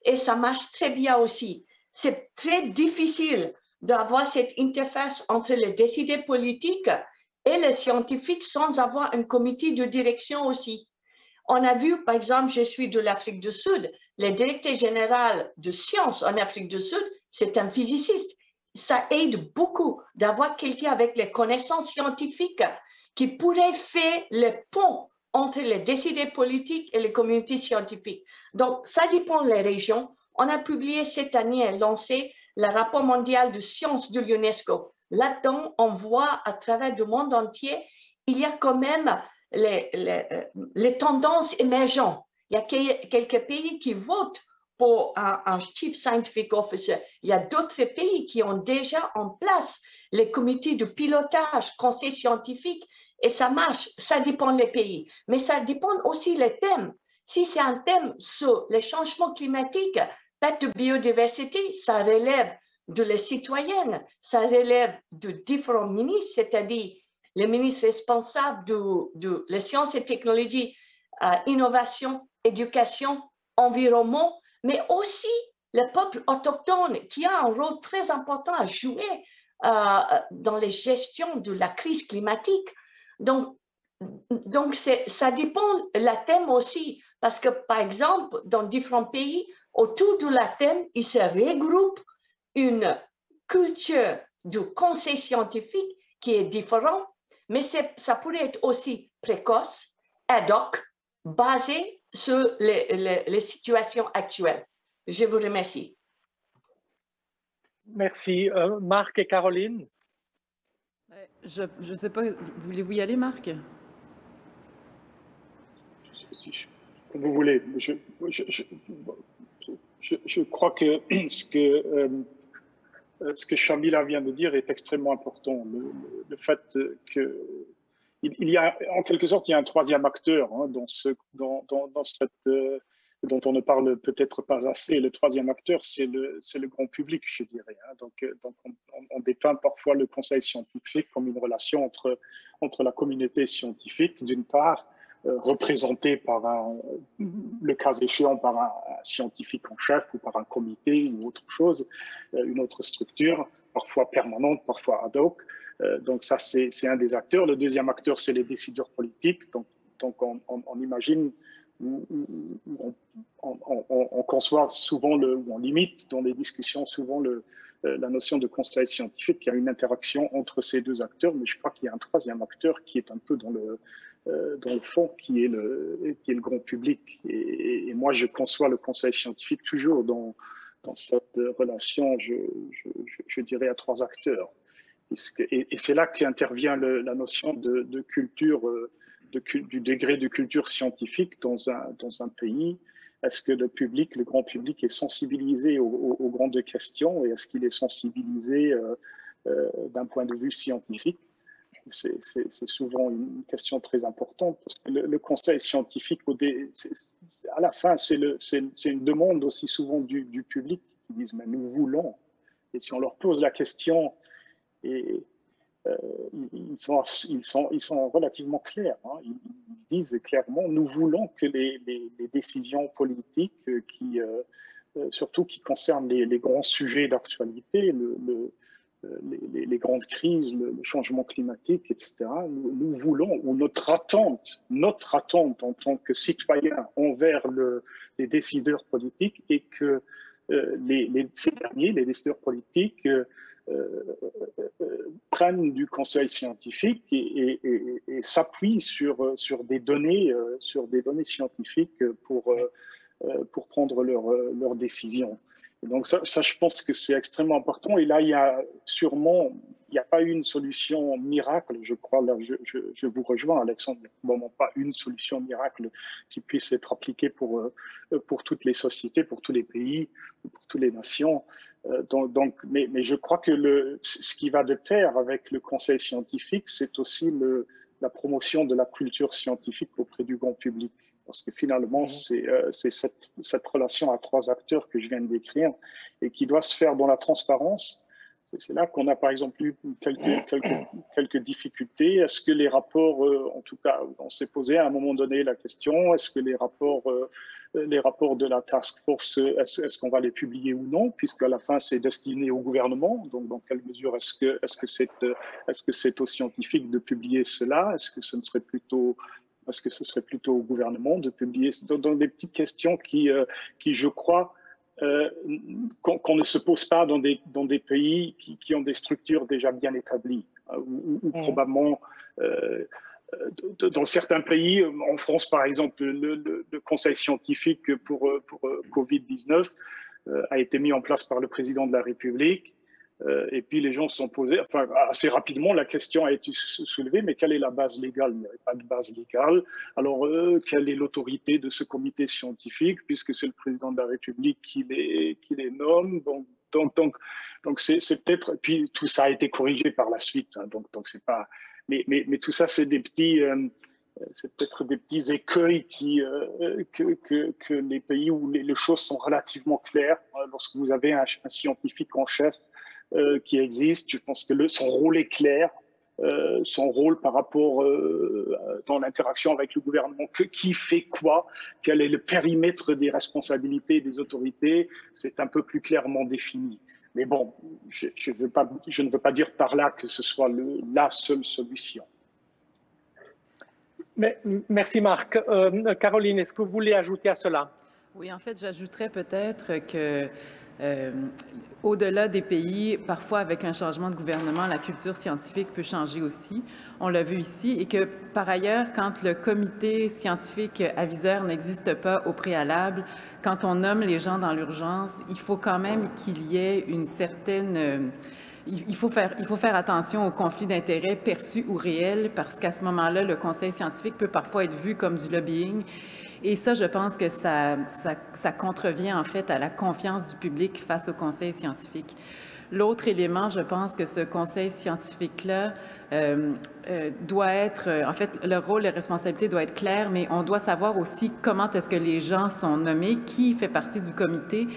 Et ça marche très bien aussi. C'est très difficile d'avoir cette interface entre les décideurs politiques et les scientifiques sans avoir un comité de direction aussi. On a vu, par exemple, je suis de l'Afrique du Sud, le directeur général de sciences en Afrique du Sud, c'est un physiciste. Ça aide beaucoup d'avoir quelqu'un avec les connaissances scientifiques qui pourrait faire le pont entre les décideurs politiques et les communautés scientifiques. Donc, ça dépend des régions. On a publié cette année et lancé le rapport mondial de sciences de l'UNESCO. Là-dedans, on voit à travers le monde entier, il y a quand même les tendances émergentes. Il y a quelques pays qui votent pour un Chief Scientific Officer. Il y a d'autres pays qui ont déjà en place les comités de pilotage, conseils scientifiques, et ça marche. Ça dépend des pays. Mais ça dépend aussi des thèmes. Si c'est un thème sur les changements climatiques, perte de biodiversité, ça relève de les citoyennes, ça relève de différents ministres, c'est-à-dire les ministres responsables de les sciences et technologies, innovation, éducation, environnement, mais aussi le peuple autochtone qui a un rôle très important à jouer dans les gestions de la crise climatique. Donc ça dépend le thème aussi, parce que, par exemple, dans différents pays, autour de la thème, ils se regroupent une culture du conseil scientifique qui est différente, mais ça pourrait être aussi précoce, ad hoc, basé sur les situations actuelles. Je vous remercie. Merci. Marc et Caroline? Je ne sais pas, voulez-vous y aller, Marc? Comme vous voulez. Je crois que ce que Shamila vient de dire est extrêmement important. Le fait que il y a, en quelque sorte, il y a un troisième acteur dans cette dont on ne parle peut-être pas assez. Le troisième acteur, c'est le grand public, je dirais. Donc on dépeint parfois le conseil scientifique comme une relation entre la communauté scientifique, d'une part, représentée par le cas échéant par un scientifique en chef ou par un comité ou autre chose, une autre structure, parfois permanente, parfois ad hoc. Donc ça, c'est un des acteurs. Le deuxième acteur, c'est les décideurs politiques. Donc on imagine, on conçoit souvent, on limite dans les discussions souvent la notion de conseil scientifique. Il y a une interaction entre ces deux acteurs, mais je crois qu'il y a un troisième acteur qui est un peu dans le fond, qui est le grand public. Et moi, je conçois le conseil scientifique toujours dans cette relation, je dirais, à trois acteurs. Et c'est là qu'intervient la notion de culture, du degré de culture scientifique dans un pays. Est-ce que le grand public est sensibilisé aux grandes questions, et est-ce qu'il est sensibilisé d'un point de vue scientifique? C'est souvent une question très importante, parce que le conseil scientifique, à la fin, c'est une demande aussi souvent du public qui disent « mais nous voulons ». Et si on leur pose la question, et ils sont relativement clairs. Ils disent clairement, nous voulons que les décisions politiques, surtout qui concernent les grands sujets d'actualité, les grandes crises, le changement climatique, etc., nous voulons, ou notre attente en tant que citoyens envers les décideurs politiques, est que ces derniers, les décideurs politiques, prennent du conseil scientifique et s'appuient sur des données scientifiques pour prendre leurs décisions. Et donc ça, je pense que c'est extrêmement important. Et là, il n'y a pas une solution miracle, je crois. Là, je vous rejoins, Alexandre. Il n'y a probablement pas une solution miracle qui puisse être appliquée pour toutes les sociétés, pour tous les pays, pour toutes les nations. Mais je crois que ce qui va de pair avec le conseil scientifique, c'est aussi la promotion de la culture scientifique auprès du grand public. Parce que finalement, c'est cette relation à trois acteurs que je viens de décrire et qui doit se faire dans la transparence. C'est là qu'on a par exemple eu quelques difficultés. Est-ce que les rapports, en tout cas, on s'est posé à un moment donné la question, est-ce que les rapports de la task force, est-ce qu'on va les publier ou non, puisqu'à la fin c'est destiné au gouvernement. Donc dans quelle mesure est-ce que c'est aux scientifiques de publier cela? Est-ce que ce serait plutôt au gouvernement de publier? Dans des petites questions qui je crois, qu'on ne se pose pas dans des pays qui ont des structures déjà bien établies, ou probablement dans certains pays, en France par exemple, le conseil scientifique pour Covid-19 a été mis en place par le président de la République. Et puis les gens se sont posés, enfin assez rapidement, la question a été soulevée, mais quelle est la base légale? Il n'y avait pas de base légale. Alors, quelle est l'autorité de ce comité scientifique, puisque c'est le président de la République qui les nomme? Donc c'est peut-être, puis tout ça a été corrigé par la suite, hein, donc c'est pas, mais tout ça c'est des petits, c'est peut-être des petits écueils que les pays où les choses sont relativement claires, lorsque vous avez un scientifique en chef qui existe, je pense que son rôle est clair, son rôle par rapport dans l'interaction avec le gouvernement, qui fait quoi, quel est le périmètre des responsabilités des autorités, c'est un peu plus clairement défini. Mais bon, je ne veux pas dire par là que ce soit la seule solution. Merci Marc. Caroline, est-ce que vous voulez ajouter à cela? Oui, en fait, j'ajouterais peut-être que au-delà des pays, parfois avec un changement de gouvernement, la culture scientifique peut changer aussi. On l'a vu ici et que par ailleurs, quand le comité scientifique aviseur n'existe pas au préalable, quand on nomme les gens dans l'urgence, il faut quand même qu'il y ait une certaine... Il faut faire attention aux conflits d'intérêts perçus ou réels parce qu'à ce moment-là, le conseil scientifique peut parfois être vu comme du lobbying. Et ça, je pense que ça contrevient en fait à la confiance du public face au conseil scientifique. L'autre élément, je pense que ce conseil scientifique-là doit être, en fait, le rôle et la responsabilité doit être clair, mais on doit savoir aussi comment est-ce que les gens sont nommés, qui fait partie du comité,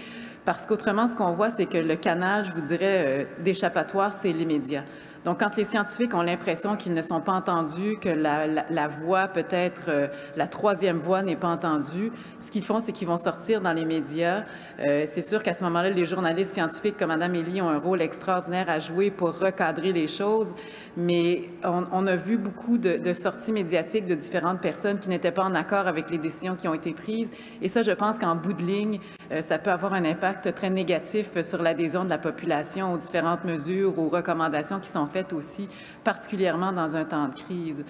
parce qu'autrement, ce qu'on voit, c'est que le canal, je vous dirais, d'échappatoire, c'est les médias. Donc, quand les scientifiques ont l'impression qu'ils ne sont pas entendus, que la voix, peut-être la troisième voix n'est pas entendue, ce qu'ils font, c'est qu'ils vont sortir dans les médias. C'est sûr qu'à ce moment-là, les journalistes scientifiques comme Mme Elie ont un rôle extraordinaire à jouer pour recadrer les choses, mais on a vu beaucoup de sorties médiatiques de différentes personnes qui n'étaient pas en accord avec les décisions qui ont été prises. Et ça, je pense qu'en bout de ligne, ça peut avoir un impact très négatif sur l'adhésion de la population aux différentes mesures, aux recommandations qui sont faites aussi, particulièrement dans un temps de crise.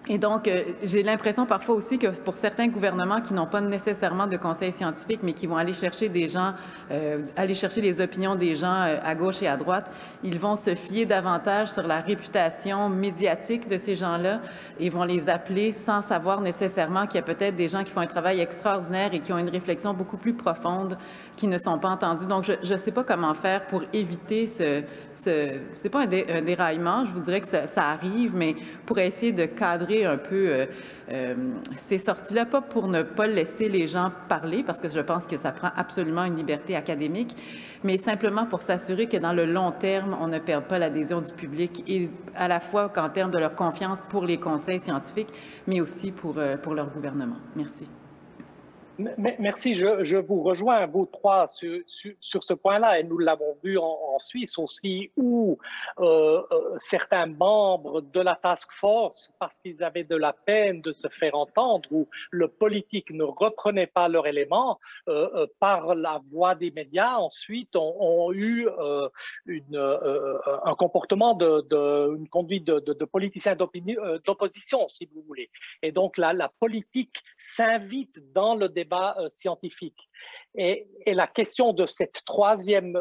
Et donc, j'ai l'impression parfois aussi que pour certains gouvernements qui n'ont pas nécessairement de conseil scientifique, mais qui vont aller chercher des gens, aller chercher les opinions des gens à gauche et à droite, ils vont se fier davantage sur la réputation médiatique de ces gens-là et vont les appeler sans savoir nécessairement qu'il y a peut-être des gens qui font un travail extraordinaire et qui ont une réflexion beaucoup plus profonde qui ne sont pas entendus. Donc, je ne sais pas comment faire pour éviter c'est pas un déraillement, je vous dirais que ça arrive, mais pour essayer de cadrer un peu ces sorties-là, pas pour ne pas laisser les gens parler, parce que je pense que ça prend absolument une liberté académique, mais simplement pour s'assurer que dans le long terme, on ne perde pas l'adhésion du public, et à la fois qu'en termes de leur confiance pour les conseils scientifiques, mais aussi pour leur gouvernement. Merci. Merci, je vous rejoins, vous trois, sur ce point-là, et nous l'avons vu en Suisse aussi, où certains membres de la task force, parce qu'ils avaient de la peine de se faire entendre, où le politique ne reprenait pas leur élément, par la voix des médias, ensuite ont eu un comportement une conduite de politiciens d'opposition, si vous voulez. Et donc la politique s'invite dans le débat scientifique. Et la question de cette troisième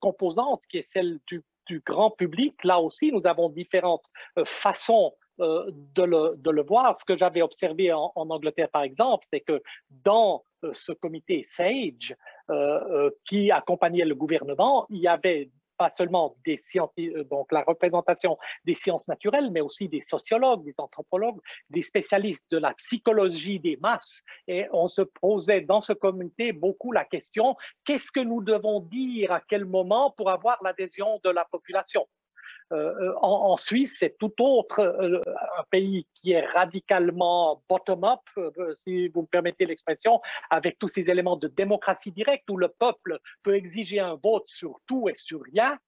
composante, qui est celle du grand public, là aussi, nous avons différentes façons de le voir. Ce que j'avais observé en Angleterre, par exemple, c'est que dans ce comité SAGE qui accompagnait le gouvernement, il y avait pas seulement des scientifiques, donc la représentation des sciences naturelles, mais aussi des sociologues, des anthropologues, des spécialistes de la psychologie des masses. Et on se posait dans ce comité beaucoup la question, qu'est-ce que nous devons dire à quel moment pour avoir l'adhésion de la population? En Suisse, c'est tout autre, un pays qui est radicalement bottom-up, si vous me permettez l'expression, avec tous ces éléments de démocratie directe où le peuple peut exiger un vote sur tout et sur rien.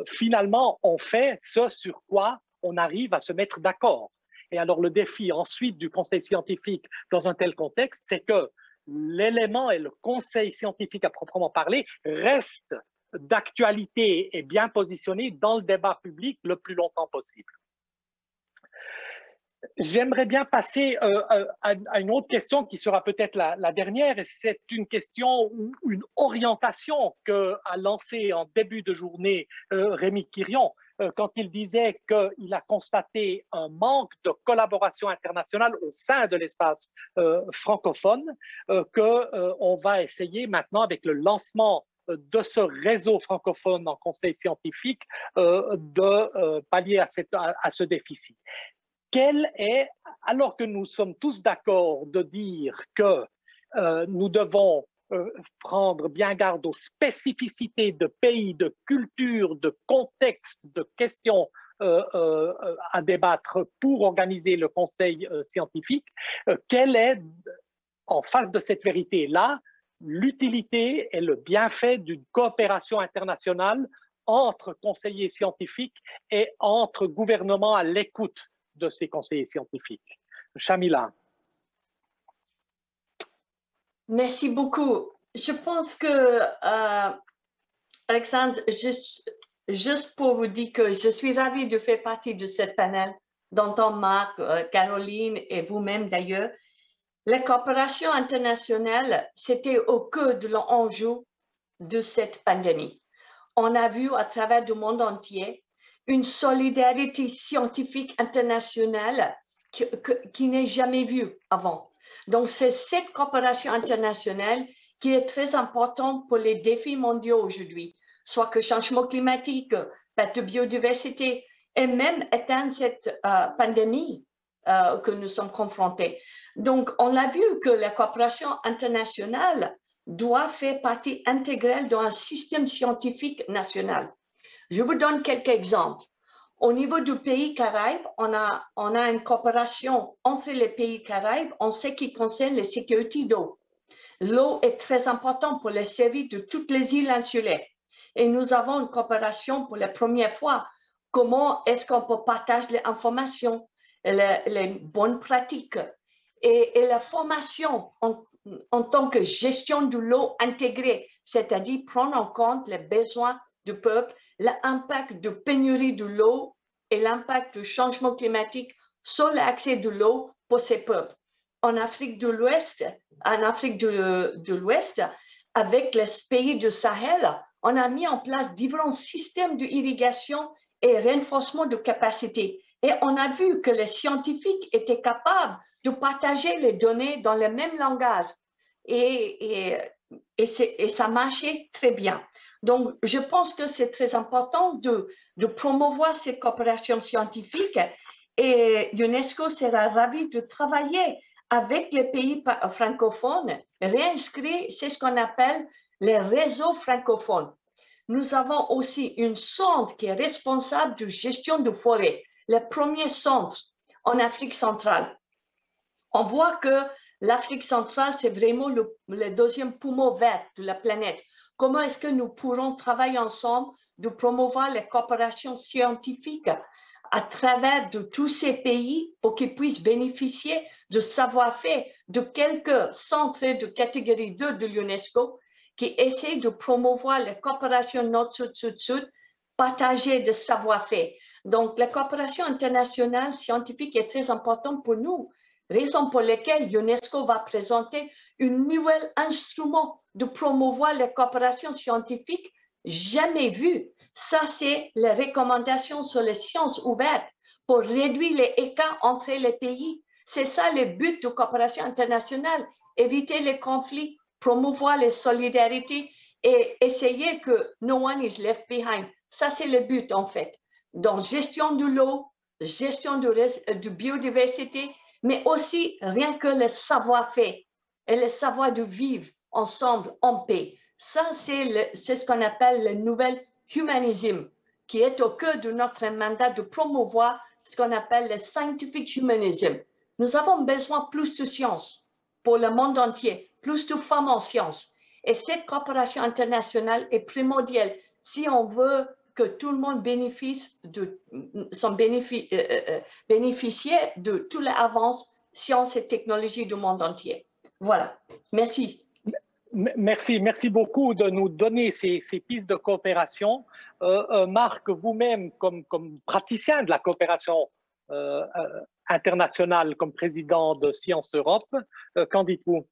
Finalement, on fait ce sur quoi on arrive à se mettre d'accord. Et alors le défi ensuite du conseil scientifique dans un tel contexte, c'est que l'élément et le conseil scientifique à proprement parler reste d'actualité et bien positionné dans le débat public le plus longtemps possible. J'aimerais bien passer à une autre question qui sera peut-être la dernière, et c'est une question ou une orientation qu'a lancée en début de journée Rémi Quirion quand il disait qu'il a constaté un manque de collaboration internationale au sein de l'espace francophone, qu'on va essayer maintenant avec le lancement de ce réseau francophone en conseil scientifique de pallier à ce déficit. Quel est, alors que nous sommes tous d'accord de dire que nous devons prendre bien garde aux spécificités de pays, de culture, de contexte, de questions à débattre pour organiser le conseil scientifique, quelle est, en face de cette vérité-là, l'utilité et le bienfait d'une coopération internationale entre conseillers scientifiques et entre gouvernements à l'écoute de ces conseillers scientifiques. Shamila. Merci beaucoup. Je pense que, Alexandre, juste pour vous dire que je suis ravie de faire partie de ce panel, dont Marc, Caroline et vous-même d'ailleurs. La coopération internationale, c'était au cœur de l'enjeu de cette pandémie. On a vu à travers le monde entier une solidarité scientifique internationale qui n'est jamais vue avant. Donc, c'est cette coopération internationale qui est très importante pour les défis mondiaux aujourd'hui, soit que changement climatique, perte de biodiversité, et même éteindre cette pandémie que nous sommes confrontés. Donc, on a vu que la coopération internationale doit faire partie intégrale d'un système scientifique national. Je vous donne quelques exemples. Au niveau du pays Caraïbes, on a une coopération entre les pays Caraïbes en ce qui concerne la sécurité d'eau. L'eau est très importante pour les services de toutes les îles insulaires. Et nous avons une coopération pour la première fois. Comment est-ce qu'on peut partager les informations, les bonnes pratiques et la formation en tant que gestion de l'eau intégrée, c'est-à-dire prendre en compte les besoins du peuple, l'impact de pénurie de l'eau et l'impact du changement climatique sur l'accès de l'eau pour ces peuples. En Afrique de l'Ouest, avec les pays du Sahel, on a mis en place différents systèmes d'irrigation et renforcement de capacité. Et on a vu que les scientifiques étaient capables de partager les données dans le même langage. Et ça marchait très bien. Donc, je pense que c'est très important de promouvoir cette coopération scientifique et l'UNESCO sera ravi de travailler avec les pays francophones, réinscrire, c'est ce qu'on appelle les réseaux francophones. Nous avons aussi une centre qui est responsable de gestion de forêt, le premier centre en Afrique centrale. On voit que l'Afrique centrale, c'est vraiment le deuxième poumon vert de la planète. Comment est-ce que nous pourrons travailler ensemble de promouvoir les coopérations scientifiques à travers de tous ces pays pour qu'ils puissent bénéficier de savoir-faire de quelques centres de catégorie 2 de l'UNESCO qui essaient de promouvoir les coopérations nord-sud-sud-sud, partager de savoir-faire. Donc, la coopération internationale scientifique est très importante pour nous, raison pour laquelle l'UNESCO va présenter un nouvel instrument de promouvoir les coopérations scientifiques jamais vues. Ça, c'est les recommandations sur les sciences ouvertes pour réduire les écarts entre les pays. C'est ça le but de coopération internationale, éviter les conflits, promouvoir les solidarités et essayer que no one is left behind. Ça, c'est le but, en fait. Donc, gestion de l'eau, gestion de biodiversité, mais aussi rien que le savoir-faire et le savoir de vivre ensemble en paix. Ça, c'est ce qu'on appelle le nouvel humanisme, qui est au cœur de notre mandat de promouvoir ce qu'on appelle le scientific humanism. Nous avons besoin de plus de science pour le monde entier, plus de femmes en sciences. Et cette coopération internationale est primordiale si on veut que tout le monde bénéficie de toutes les avances, sciences et technologies du monde entier. Voilà. Merci. Merci beaucoup de nous donner ces pistes de coopération. Marc, vous-même, comme praticien de la coopération international comme président de Sciences Europe. Qu'en dites-vous?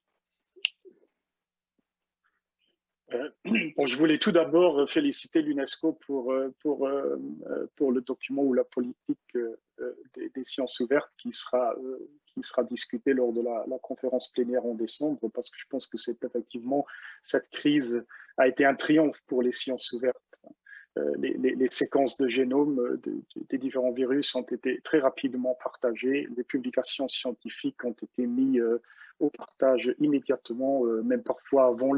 Bon, je voulais tout d'abord féliciter l'UNESCO pour le document ou la politique des sciences ouvertes qui sera discutée lors de la conférence plénière en décembre, parce que je pense que c'est effectivement, cette crise a été un triomphe pour les sciences ouvertes. Les séquences de génome des différents virus ont été très rapidement partagées. Les publications scientifiques ont été mises au partage immédiatement, même parfois avant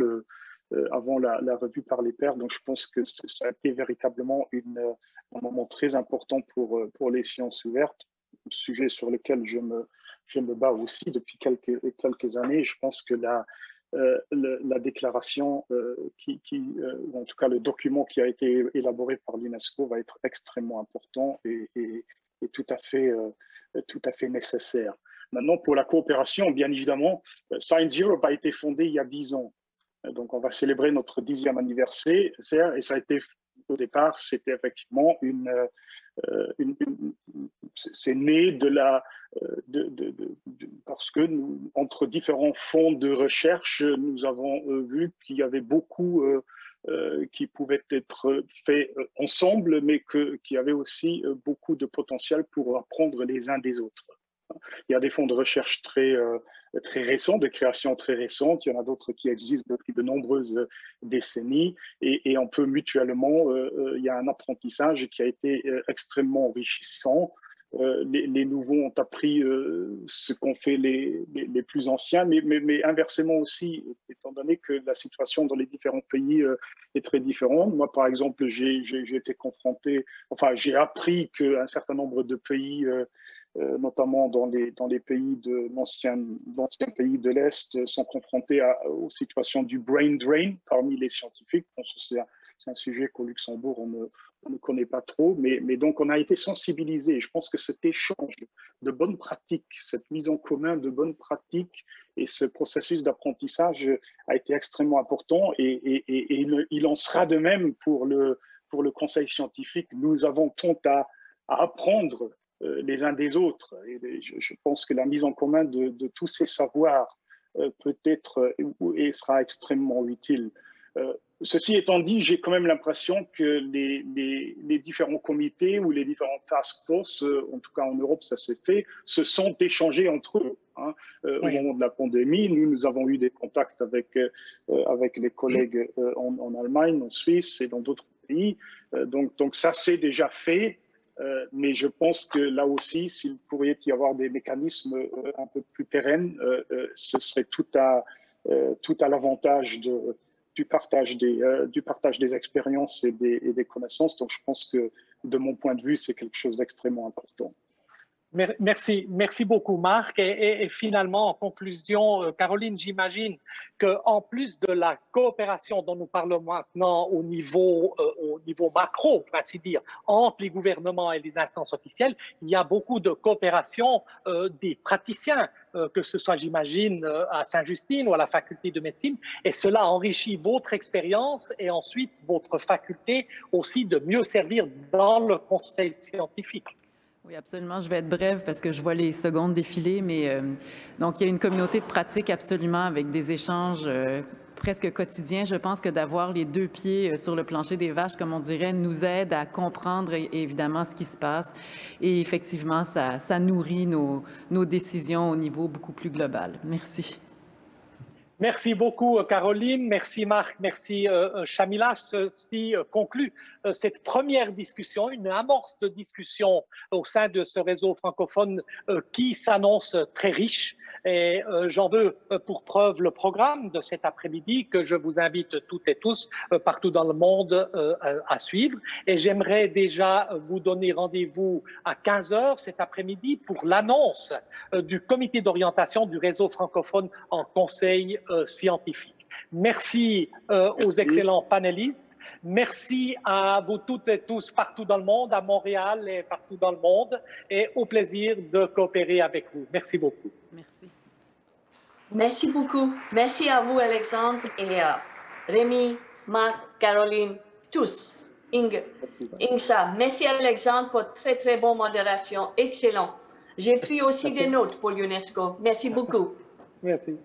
la revue par les pairs. Donc, je pense que ça a été véritablement un moment très important pour les sciences ouvertes, un sujet sur lequel je me bats aussi depuis quelques années. Je pense que la déclaration, ou en tout cas le document qui a été élaboré par l'UNESCO va être extrêmement important et tout à fait nécessaire. Maintenant, pour la coopération, bien évidemment, Science Europe a été fondée il y a 10 ans. Donc, on va célébrer notre 10e anniversaire et ça a été, au départ, c'était effectivement c'est né parce que entre différents fonds de recherche, nous avons vu qu'il y avait beaucoup qui pouvaient être faits ensemble, mais qu'il y avait aussi beaucoup de potentiel pour apprendre les uns des autres. Il y a des fonds de recherche très récents, de création très récentes. Il y en a d'autres qui existent depuis de nombreuses décennies. Et on peut mutuellement, il y a un apprentissage qui a été extrêmement enrichissant. Les nouveaux ont appris ce qu'ont fait les plus anciens, mais inversement aussi, étant donné que la situation dans les différents pays est très différente. Moi, par exemple, j'ai été confronté, enfin, j'ai appris qu'un certain nombre de pays notamment dans les pays l'ancien pays de l'Est, sont confrontés aux situations du brain drain parmi les scientifiques. Je pense que c'est un sujet qu'au Luxembourg, on ne connaît pas trop, mais donc on a été sensibilisés. Je pense que cet échange de bonnes pratiques, cette mise en commun de bonnes pratiques et ce processus d'apprentissage a été extrêmement important et il en sera de même pour le conseil scientifique. Nous avons tant à apprendre les uns des autres. Et je pense que la mise en commun de tous ces savoirs peut être et sera extrêmement utile. Ceci étant dit, j'ai quand même l'impression que les différents comités ou les différents task force, en tout cas en Europe ça s'est fait, se sont échangés entre eux. Au moment de la pandémie, nous avons eu des contacts avec les collègues en Allemagne, en Suisse et dans d'autres pays. Donc ça c'est déjà fait. Mais je pense que là aussi, s'il pourrait y avoir des mécanismes un peu plus pérennes, ce serait tout à l'avantage du partage des expériences et des connaissances. Donc je pense que de mon point de vue, c'est quelque chose d'extrêmement important. Merci beaucoup Marc. Et finalement, en conclusion, Caroline, j'imagine qu'en plus de la coopération dont nous parlons maintenant au niveau macro, pour ainsi dire, entre les gouvernements et les instances officielles, il y a beaucoup de coopération des praticiens, que ce soit, j'imagine, à Sainte-Justine ou à la faculté de médecine, et cela enrichit votre expérience et ensuite votre faculté aussi de mieux servir dans le conseil scientifique. Oui, absolument. Je vais être brève parce que je vois les secondes défiler, mais donc il y a une communauté de pratique absolument avec des échanges presque quotidiens. Je pense que d'avoir les deux pieds sur le plancher des vaches, comme on dirait, nous aide à comprendre évidemment ce qui se passe. Et effectivement, ça nourrit nos décisions au niveau beaucoup plus global. Merci. Merci beaucoup, Caroline. Merci, Marc. Merci, Shamila. Ceci conclut cette première discussion, une amorce de discussion au sein de ce réseau francophone qui s'annonce très riche. Et j'en veux pour preuve le programme de cet après-midi que je vous invite toutes et tous partout dans le monde à suivre. Et j'aimerais déjà vous donner rendez-vous à 15h cet après-midi pour l'annonce du comité d'orientation du réseau francophone en conseil scientifique. Merci aux excellents panélistes. Merci à vous toutes et tous partout dans le monde, à Montréal et partout dans le monde, et au plaisir de coopérer avec vous. Merci beaucoup. Merci. Merci beaucoup. Merci à vous, Alexandre, et Rémi, Marc, Caroline, tous. Ingsa. Merci, Alexandre, pour très, très bonne modération. Excellent. J'ai pris aussi des notes pour l'UNESCO. Merci beaucoup. Merci.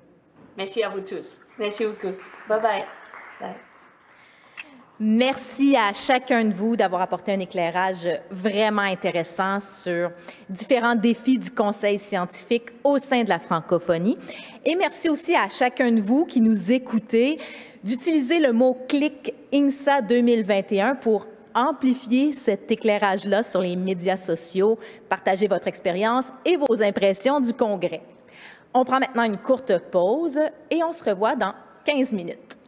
Merci à vous tous. Merci beaucoup. Bye-bye. Bye. Merci à chacun de vous d'avoir apporté un éclairage vraiment intéressant sur différents défis du Conseil scientifique au sein de la francophonie. Et merci aussi à chacun de vous qui nous écoutez d'utiliser le mot-clic INSA 2021 pour amplifier cet éclairage-là sur les médias sociaux, partager votre expérience et vos impressions du Congrès. On prend maintenant une courte pause et on se revoit dans 15 minutes.